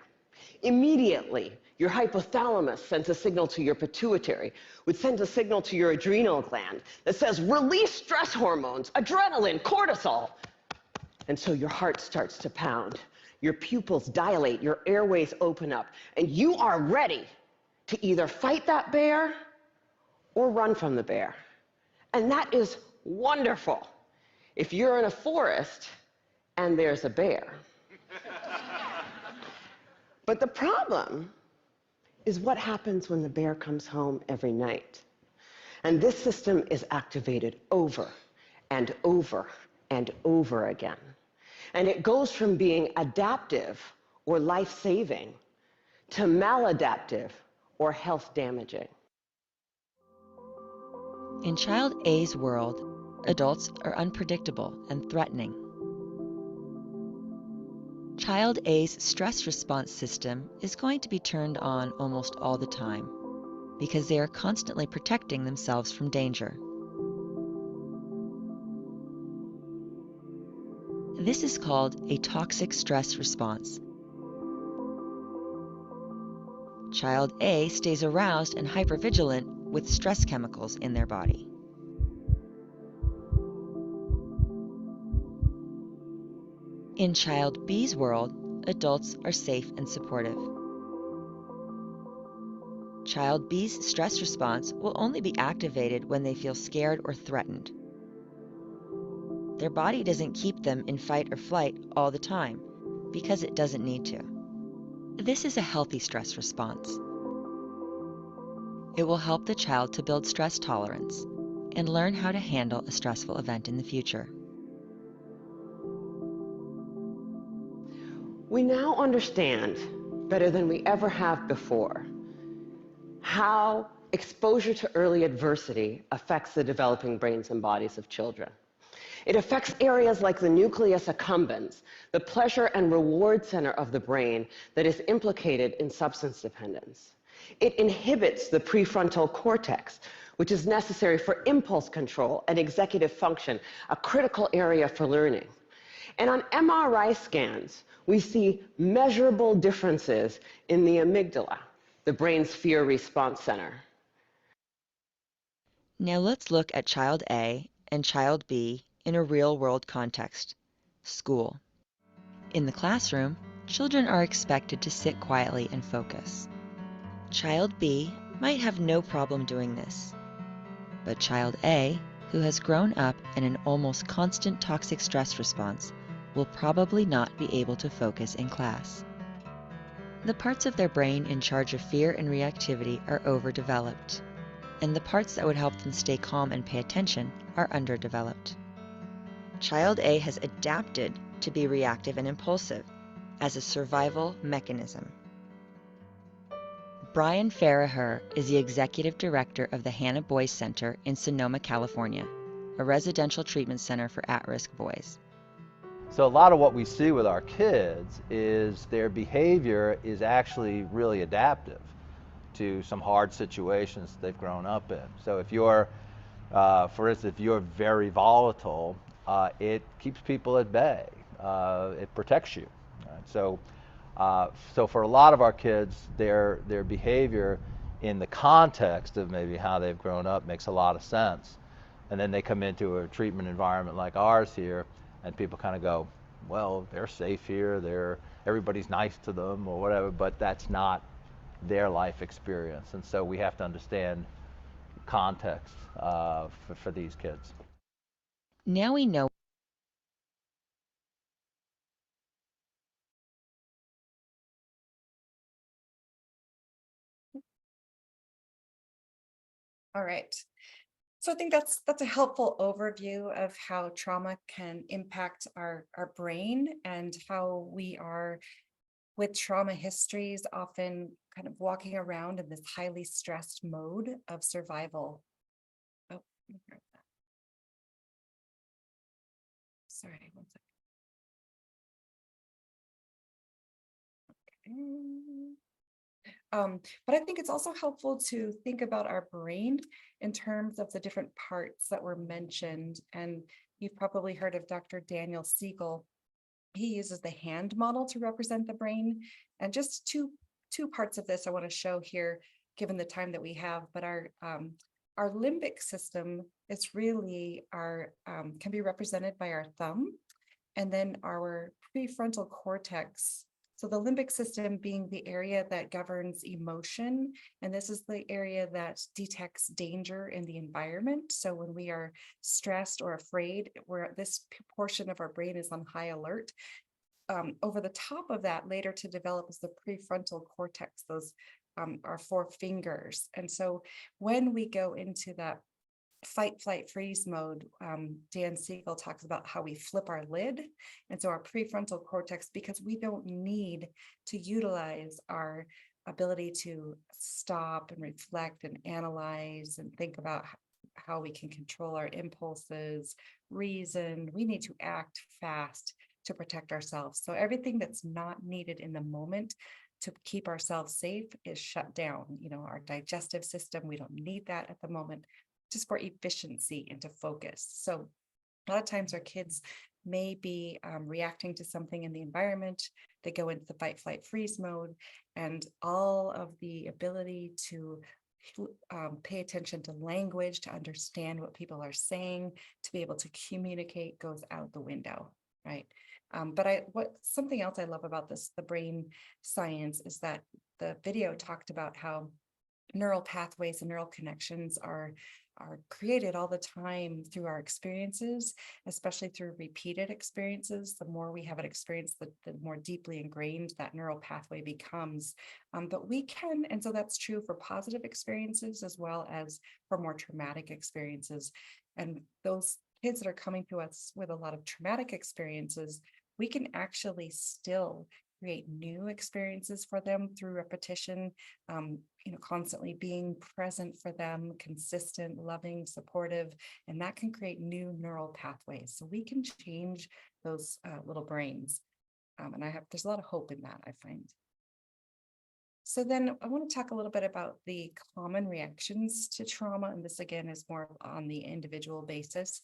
Immediately, your hypothalamus sends a signal to your pituitary, which sends a signal to your adrenal gland that says, release stress hormones, adrenaline, cortisol. And so your heart starts to pound, your pupils dilate, your airways open up, and you are ready to either fight that bear or run from the bear. And that is wonderful if you're in a forest and there's a bear. But the problem is what happens when the bear comes home every night. And this system is activated over and over and over again. And it goes from being adaptive or life-saving to maladaptive or health-damaging. In Child A's world, adults are unpredictable and threatening. Child A's stress response system is going to be turned on almost all the time because they are constantly protecting themselves from danger. This is called a toxic stress response. Child A stays aroused and hypervigilant with stress chemicals in their body. In Child B's world, adults are safe and supportive. Child B's stress response will only be activated when they feel scared or threatened. Their body doesn't keep them in fight or flight all the time because it doesn't need to. This is a healthy stress response. It will help the child to build stress tolerance and learn how to handle a stressful event in the future. We now understand, better than we ever have before, how exposure to early adversity affects the developing brains and bodies of children. It affects areas like the nucleus accumbens, the pleasure and reward center of the brain that is implicated in substance dependence. It inhibits the prefrontal cortex, which is necessary for impulse control and executive function, a critical area for learning. And on MRI scans, we see measurable differences in the amygdala, the brain's fear response center. Now let's look at Child A and Child B in a real-world context, school. In the classroom, children are expected to sit quietly and focus. Child B might have no problem doing this, but Child A, who has grown up in an almost constant toxic stress response, will probably not be able to focus in class. The parts of their brain in charge of fear and reactivity are overdeveloped, and the parts that would help them stay calm and pay attention are underdeveloped. Child A has adapted to be reactive and impulsive as a survival mechanism. Brian Farraher is the executive director of the Hannah Boys Center in Sonoma, California, a residential treatment center for at-risk boys. So a lot of what we see with our kids is their behavior is actually really adaptive to some hard situations they've grown up in. So if you're, for instance, if you're very volatile, it keeps people at bay. It protects you. Right? So for a lot of our kids, their behavior in the context of maybe how they've grown up makes a lot of sense. And then they come into a treatment environment like ours here, and people kind of go, well, they're safe here, everybody's nice to them or whatever, but that's not their life experience. And so we have to understand context for these kids. Now we know All right. So I think that's a helpful overview of how trauma can impact our brain and how we are with trauma histories often kind of walking around in this highly stressed mode of survival. Oh, let me grab that. Sorry, one second. Okay. But I think it's also helpful to think about our brain in terms of the different parts that were mentioned. And you've probably heard of Dr. Daniel Siegel. He uses the hand model to represent the brain. And just two parts of this I want to show here, given the time that we have. But our limbic system is really can be represented by our thumb, and then our prefrontal cortex. So the limbic system being the area that governs emotion, and this is the area that detects danger in the environment. So when we are stressed or afraid, this portion of our brain is on high alert. Over the top of that, later to develop, is the prefrontal cortex. Those are 4 fingers. And so when we go into that fight, flight, freeze mode, Dan Siegel talks about how we flip our lid. And so our prefrontal cortex, because we don't need to utilize our ability to stop and reflect and analyze and think about how we can control our impulses, reason, we need to act fast to protect ourselves. So everything that's not needed in the moment to keep ourselves safe is shut down. Our digestive system, we don't need that at the moment, just for efficiency and to focus. So a lot of times our kids may be reacting to something in the environment. They go into the fight, flight, freeze mode, and all of the ability to pay attention to language, to understand what people are saying, to be able to communicate goes out the window, right? But something else I love about the brain science is that the video talked about how neural pathways and neural connections are created all the time through our experiences, especially through repeated experiences. The more we have an experience, the more deeply ingrained that neural pathway becomes. But we can, and so that's true for positive experiences as well as for more traumatic experiences. And those kids that are coming to us with a lot of traumatic experiences, we can actually still create new experiences for them through repetition, constantly being present for them, consistent, loving, supportive, and that can create new neural pathways. So we can change those little brains. And there's a lot of hope in that, I find. So then I want to talk a little bit about the common reactions to trauma. And this again is more on the individual basis.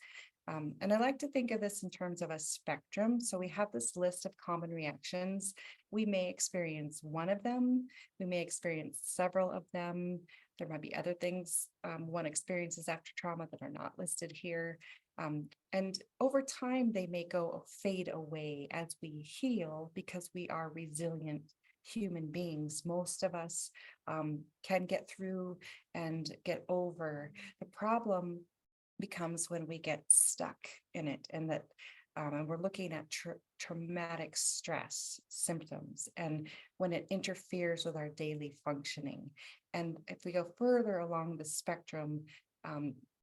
And I like to think of this in terms of a spectrum. So we have this list of common reactions. We may experience one of them. We may experience several of them. There might be other things one experiences after trauma that are not listed here. And over time, they may fade away as we heal because we are resilient human beings. Most of us can get through and get over. The problem becomes when we get stuck in it, and that and we're looking at traumatic stress symptoms and when it interferes with our daily functioning. And if we go further along the spectrum,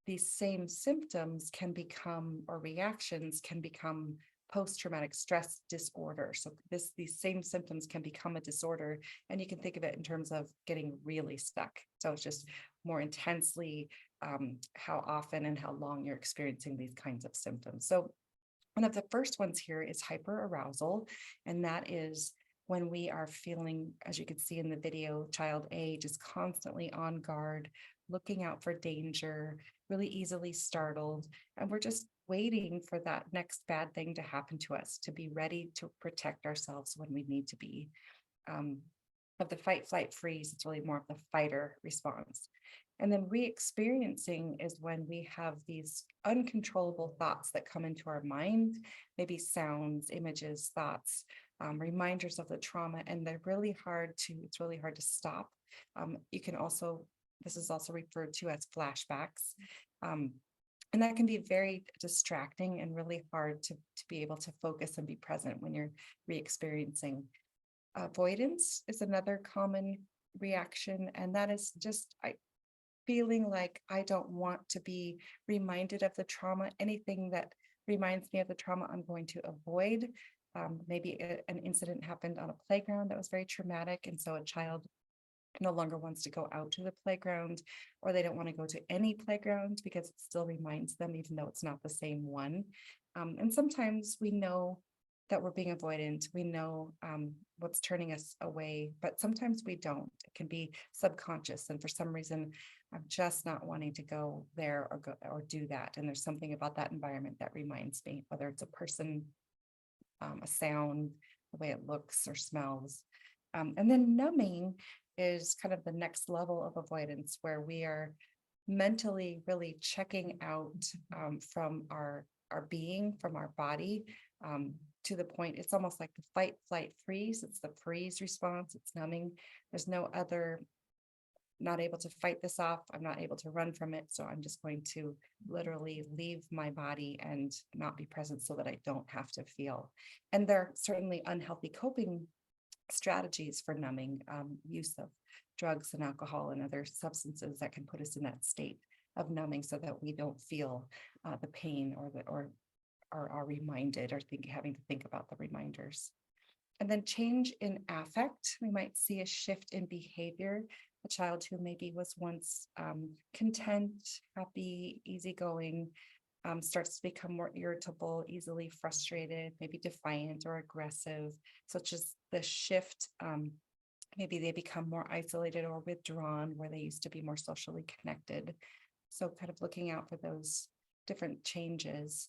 these same symptoms can become, or reactions can become, post-traumatic stress disorder. So these same symptoms can become a disorder, and you can think of it in terms of getting really stuck. So it's just more intensely how often and how long you're experiencing these kinds of symptoms. So one of the first ones here is hyperarousal, and that is when we are feeling, as you can see in the video, child A just constantly on guard, looking out for danger, really easily startled, and we're just waiting for that next bad thing to happen to us, to be ready to protect ourselves when we need to be. Of the fight, flight, freeze, it's really more of the fighter response. And then re-experiencing is when we have these uncontrollable thoughts that come into our mind, maybe sounds, images, thoughts, reminders of the trauma, and it's really hard to stop. This is also referred to as flashbacks. And that can be very distracting and really hard to be able to focus and be present when you're re-experiencing. Avoidance is another common reaction, and that is just feeling like I don't want to be reminded of the trauma. Anything that reminds me of the trauma, I'm going to avoid. Maybe an incident happened on a playground that was very traumatic, and so a child no longer wants to go out to the playground, or they don't want to go to any playground because it still reminds them, even though it's not the same one. And sometimes we know that we're being avoidant. We know what's turning us away, but sometimes we don't. It can be subconscious, and for some reason, I'm just not wanting to go there or do that. And there's something about that environment that reminds me, whether it's a person, a sound, the way it looks or smells. And then numbing is kind of the next level of avoidance, where we are mentally really checking out from our being, from our body, to the point it's almost like the fight, flight, freeze. It's the freeze response. It's numbing. There's no other, not able to fight this off. I'm not able to run from it. So I'm just going to literally leave my body and not be present so that I don't have to feel. And there are certainly unhealthy coping strategies for numbing, use of drugs and alcohol and other substances that can put us in that state of numbing so that we don't feel the pain or are reminded or having to think about the reminders. And then change in affect, we might see a shift in behavior. A child who maybe was once content, happy, easygoing, starts to become more irritable, easily frustrated, maybe defiant or aggressive, such as the shift. Maybe they become more isolated or withdrawn where they used to be more socially connected. So kind of looking out for those different changes.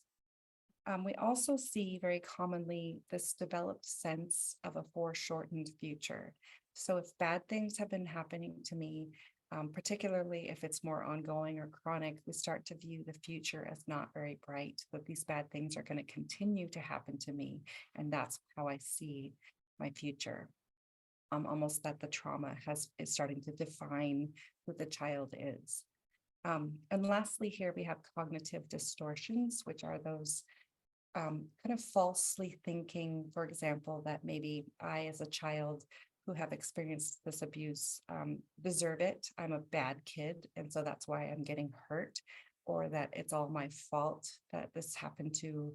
We also see very commonly this developed sense of a foreshortened future. So if bad things have been happening to me, particularly if it's more ongoing or chronic, we start to view the future as not very bright, that these bad things are going to continue to happen to me. And that's how I see my future. Almost that the trauma is starting to define who the child is. And lastly, here we have cognitive distortions, which are those kind of falsely thinking, for example, that maybe I, as a child who have experienced this abuse, deserve it. I'm a bad kid, and so that's why I'm getting hurt, or that it's all my fault that this happened to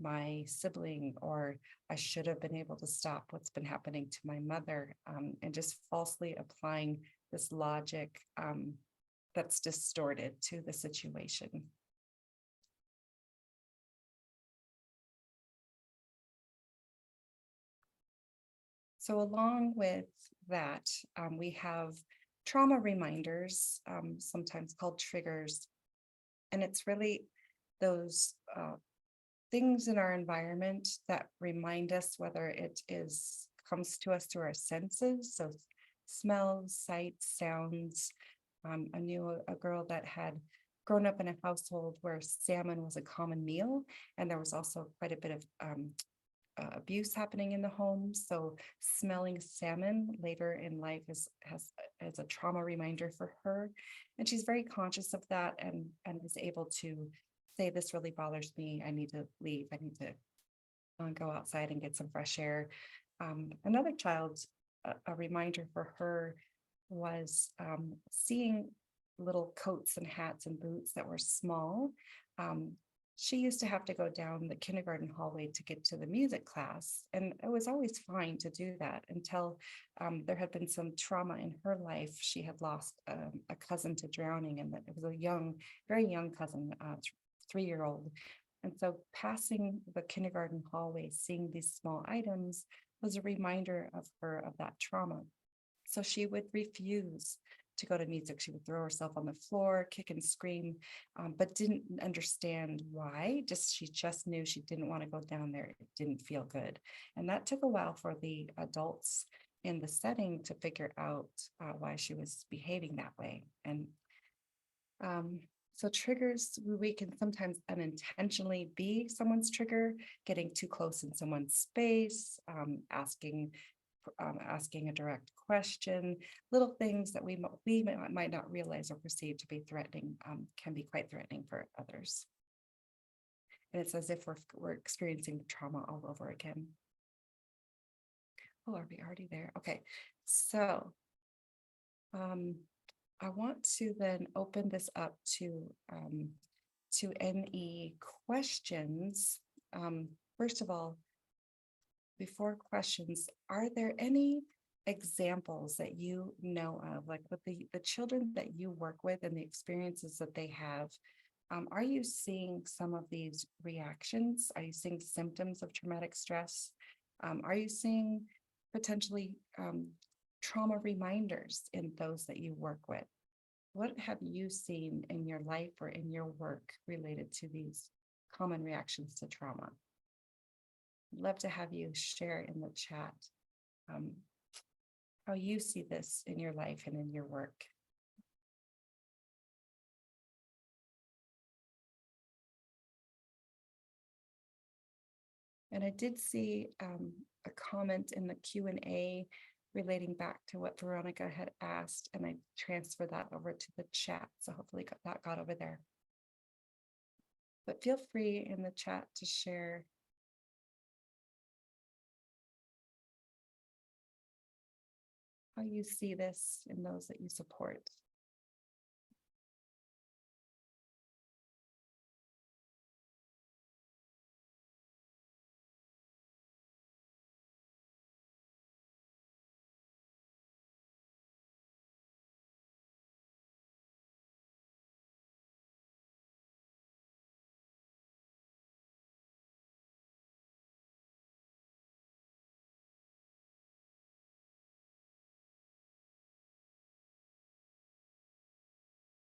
my sibling, or I should have been able to stop what's been happening to my mother, and just falsely applying this logic that's distorted to the situation. So along with that, we have trauma reminders, sometimes called triggers. And it's really those things in our environment that remind us, whether it comes to us through our senses, so smells, sights, sounds. I knew a girl that had grown up in a household where salmon was a common meal, and there was also quite a bit of abuse happening in the home. So smelling salmon later in life is a trauma reminder for her, and she's very conscious of that, and is able to say, this really bothers me. I need to leave. I need to go outside and get some fresh air. Another child, a reminder for her was seeing little coats and hats and boots that were small. She used to have to go down the kindergarten hallway to get to the music class. And it was always fine to do that until there had been some trauma in her life. She had lost a cousin to drowning, and that it was a very young cousin, 3-year-old. And so passing the kindergarten hallway, seeing these small items was a reminder of her of that trauma. So she would refuse to go to music. She would throw herself on the floor, kick and scream, but didn't understand why. She just knew she didn't want to go down there. It didn't feel good. And that took a while for the adults in the setting to figure out why she was behaving that way. And so triggers, we can sometimes unintentionally be someone's trigger, getting too close in someone's space, asking a direct question. Little things that we might not realize or perceive to be threatening can be quite threatening for others. And it's as if we're experiencing the trauma all over again. Oh, are we already there? Okay, so I want to then open this up to any questions. First of all, before questions, are there any examples that you know of, like with the children that you work with and the experiences that they have? Are you seeing some of these reactions? Are you seeing symptoms of traumatic stress? Are you seeing potentially trauma reminders in those that you work with? What have you seen in your life or in your work related to these common reactions to trauma? I'd love to have you share in the chat how you see this in your life and in your work. And I did see a comment in the Q&A relating back to what Veronica had asked, and I transferred that over to the chat. So hopefully that got over there. But feel free in the chat to share how you see this in those that you support.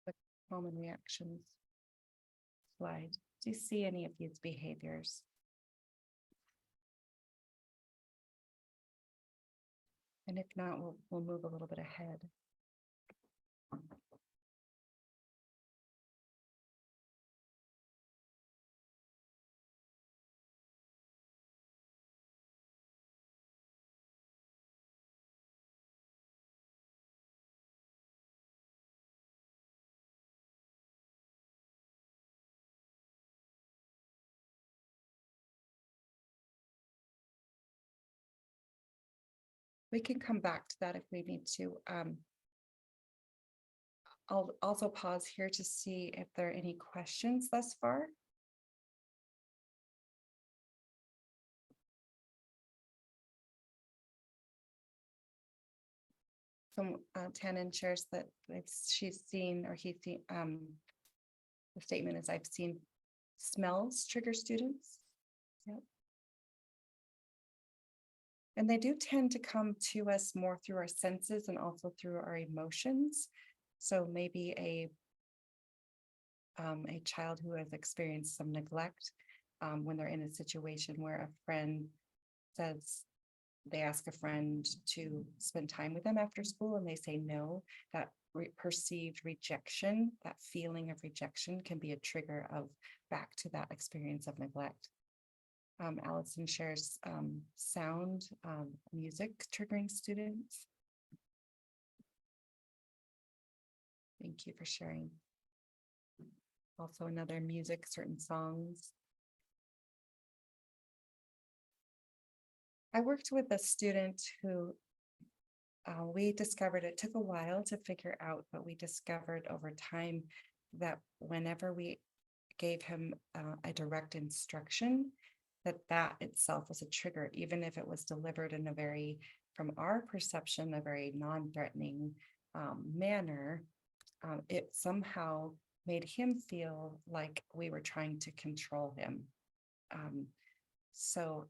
The common reactions slide. Do you see any of these behaviors? And if not, we'll move a little bit ahead. We can come back to that if we need to. I'll also pause here to see if there are any questions thus far. So Tannen shares that she's seen, or he's seen, the statement is, I've seen smells trigger students. Yep. And they do tend to come to us more through our senses and also through our emotions. So maybe a child who has experienced some neglect, when they're in a situation where a friend says, they ask a friend to spend time with them after school and they say no, that perceived rejection, that feeling of rejection can be a trigger of back to that experience of neglect. Allison shares sound, music triggering students. Thank you for sharing. Also another music, certain songs. I worked with a student who we discovered, it took a while to figure out, but we discovered over time that whenever we gave him a direct instruction, that itself was a trigger, even if it was delivered in a very, from our perception, a very non-threatening manner. It somehow made him feel like we were trying to control him. So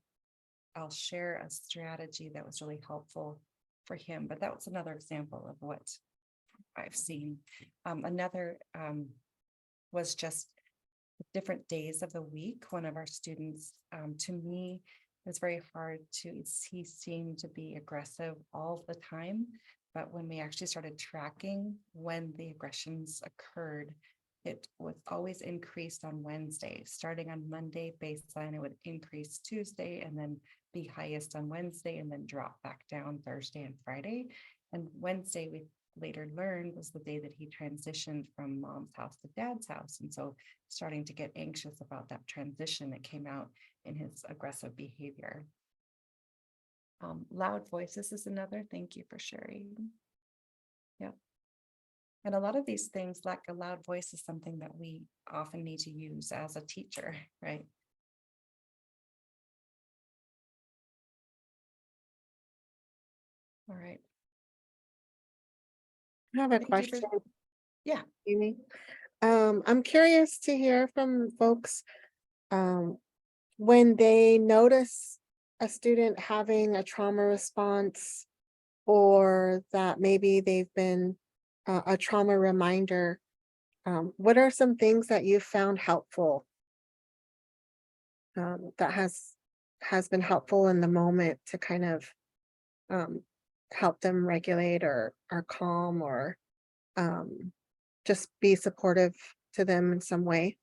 I'll share a strategy that was really helpful for him, but that was another example of what I've seen. Another was just different days of the week. One of our students, to me, it was very hard to, he seemed to be aggressive all the time, but when we actually started tracking when the aggressions occurred, it was always increased on Wednesday. Starting on Monday baseline, it would increase Tuesday and then be highest on Wednesday and then drop back down Thursday and Friday. And Wednesday, we later learned, was the day that he transitioned from mom's house to dad's house. And so starting to get anxious about that transition that came out in his aggressive behavior. Loud voices is another. Thank you for sharing. Yeah. And a lot of these things, like a loud voice, is something that we often need to use as a teacher, right? All right. I have a Thank you for- question. Yeah. Amy. I'm curious to hear from folks when they notice a student having a trauma response, or that maybe they've been a trauma reminder. What are some things that you found helpful that has been helpful in the moment to kind of help them regulate or calm, or just be supportive to them in some way?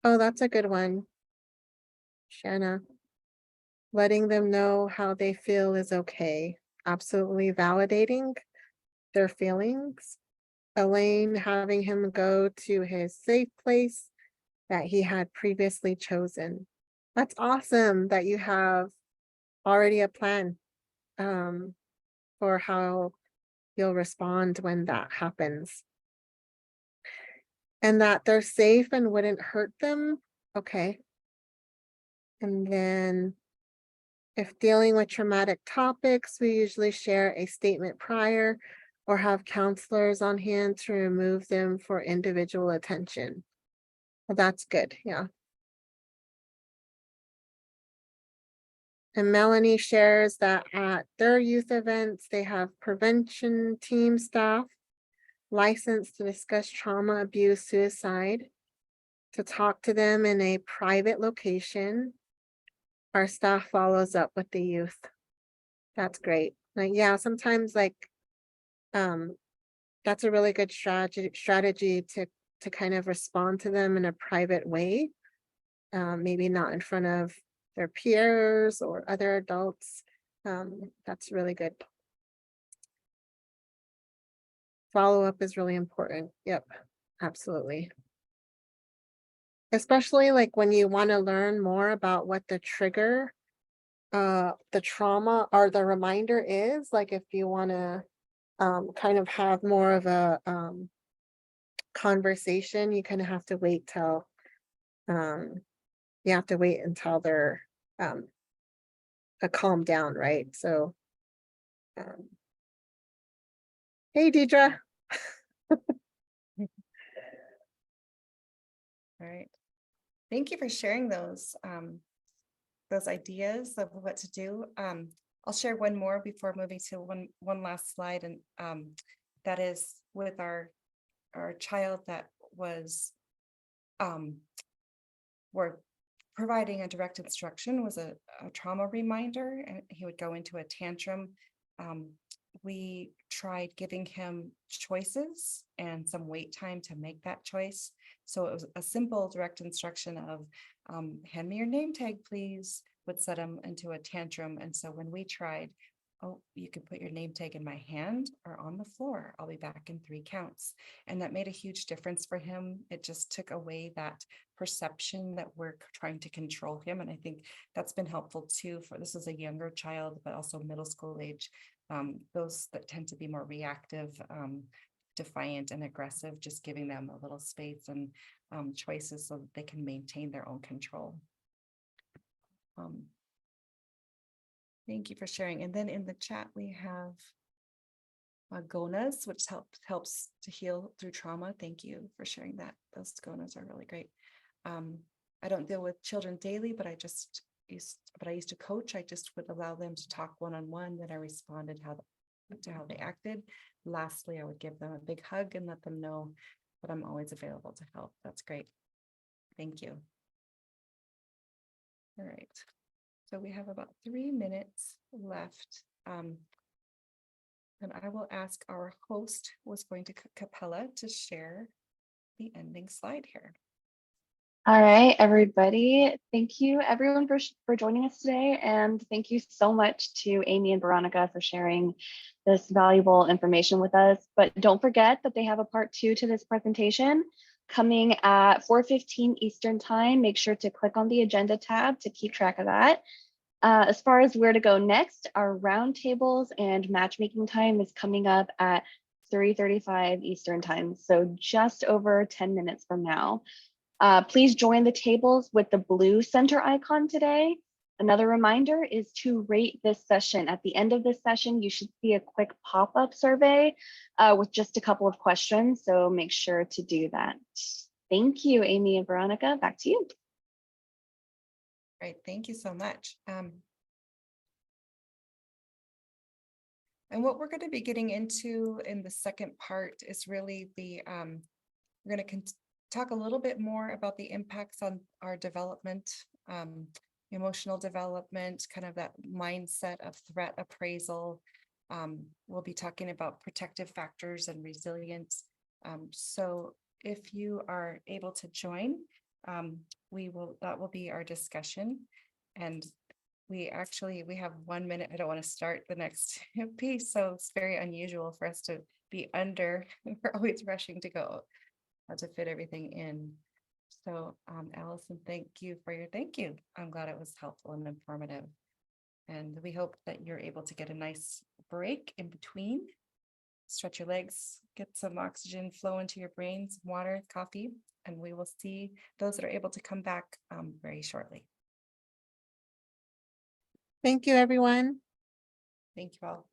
Oh, that's a good one, Shanna. Letting them know how they feel is okay. Absolutely validating their feelings. Elaine, having him go to his safe place that he had previously chosen. That's awesome that you have already a plan for how you'll respond when that happens. And that they're safe and wouldn't hurt them. Okay. And then if dealing with traumatic topics, we usually share a statement prior or have counselors on hand to remove them for individual attention. Well, that's good, yeah. And Melanie shares that at their youth events, they have prevention team staff licensed to discuss trauma, abuse, suicide, to talk to them in a private location. Our staff follows up with the youth. That's great. Like, yeah, sometimes like, that's a really good strategy to kind of respond to them in a private way. Maybe not in front of their peers or other adults. That's really good. Follow-up is really important. Yep, absolutely. Especially like when you want to learn more about what the trigger the trauma or the reminder is, like if you want to kind of have more of a conversation, you kind of have to wait till you have to wait until they're calm down, right? So hey Deidre. All right. Thank you for sharing those ideas of what to do. I'll share one more before moving to one last slide, and that is with our child that was we're providing a direct instruction was a trauma reminder, and he would go into a tantrum. We tried giving him choices and some wait time to make that choice. So it was a simple direct instruction of hand me your name tag, please, would set him into a tantrum. And so when we tried, oh, you can put your name tag in my hand or on the floor. I'll be back in 3 counts. And that made a huge difference for him. It just took away that perception that we're trying to control him. And I think that's been helpful too, for this is a younger child, but also middle school age. Those that tend to be more reactive, defiant and aggressive, just giving them a little space and choices so that they can maintain their own control. Thank you for sharing. And then in the chat, we have GONAs, which helps to heal through trauma. Thank you for sharing that. Those GONAs are really great. I don't deal with children daily, but I used to coach. I just would allow them to talk one-on-one, then I responded to how they acted. Lastly, I would give them a big hug and let them know that I'm always available to help. That's great. Thank you. All right. So we have about 3 minutes left. And I will ask our host, who was going to Capella, to share the ending slide here. All right, everybody. Thank you everyone for joining us today. And thank you so much to Amy and Veronica for sharing this valuable information with us. But don't forget that they have a part 2 to this presentation coming at 4:15 Eastern time. Make sure to click on the agenda tab to keep track of that. As far as where to go next, our roundtables and matchmaking time is coming up at 3:35 Eastern time. So just over 10 minutes from now. Please join the tables with the blue center icon today. Another reminder is to rate this session. At the end of this session, you should see a quick pop-up survey with just a couple of questions. So make sure to do that. Thank you, Amy and Veronica. Back to you. Great, thank you so much. And what we're going to be getting into in the second part is really we're going to talk a little bit more about the impacts on our development, emotional development, kind of that mindset of threat appraisal. We'll be talking about protective factors and resilience. So if you are able to join, that will be our discussion. And we have 1 minute. I don't want to start the next piece, so it's very unusual for us to be under. We're always rushing to go to fit everything in. So Allison, thank you for your thank you. I'm glad it was helpful and informative. And we hope that you're able to get a nice break in between. Stretch your legs, get some oxygen flow into your brains, water, coffee, and we will see those that are able to come back very shortly. Thank you, everyone. Thank you all.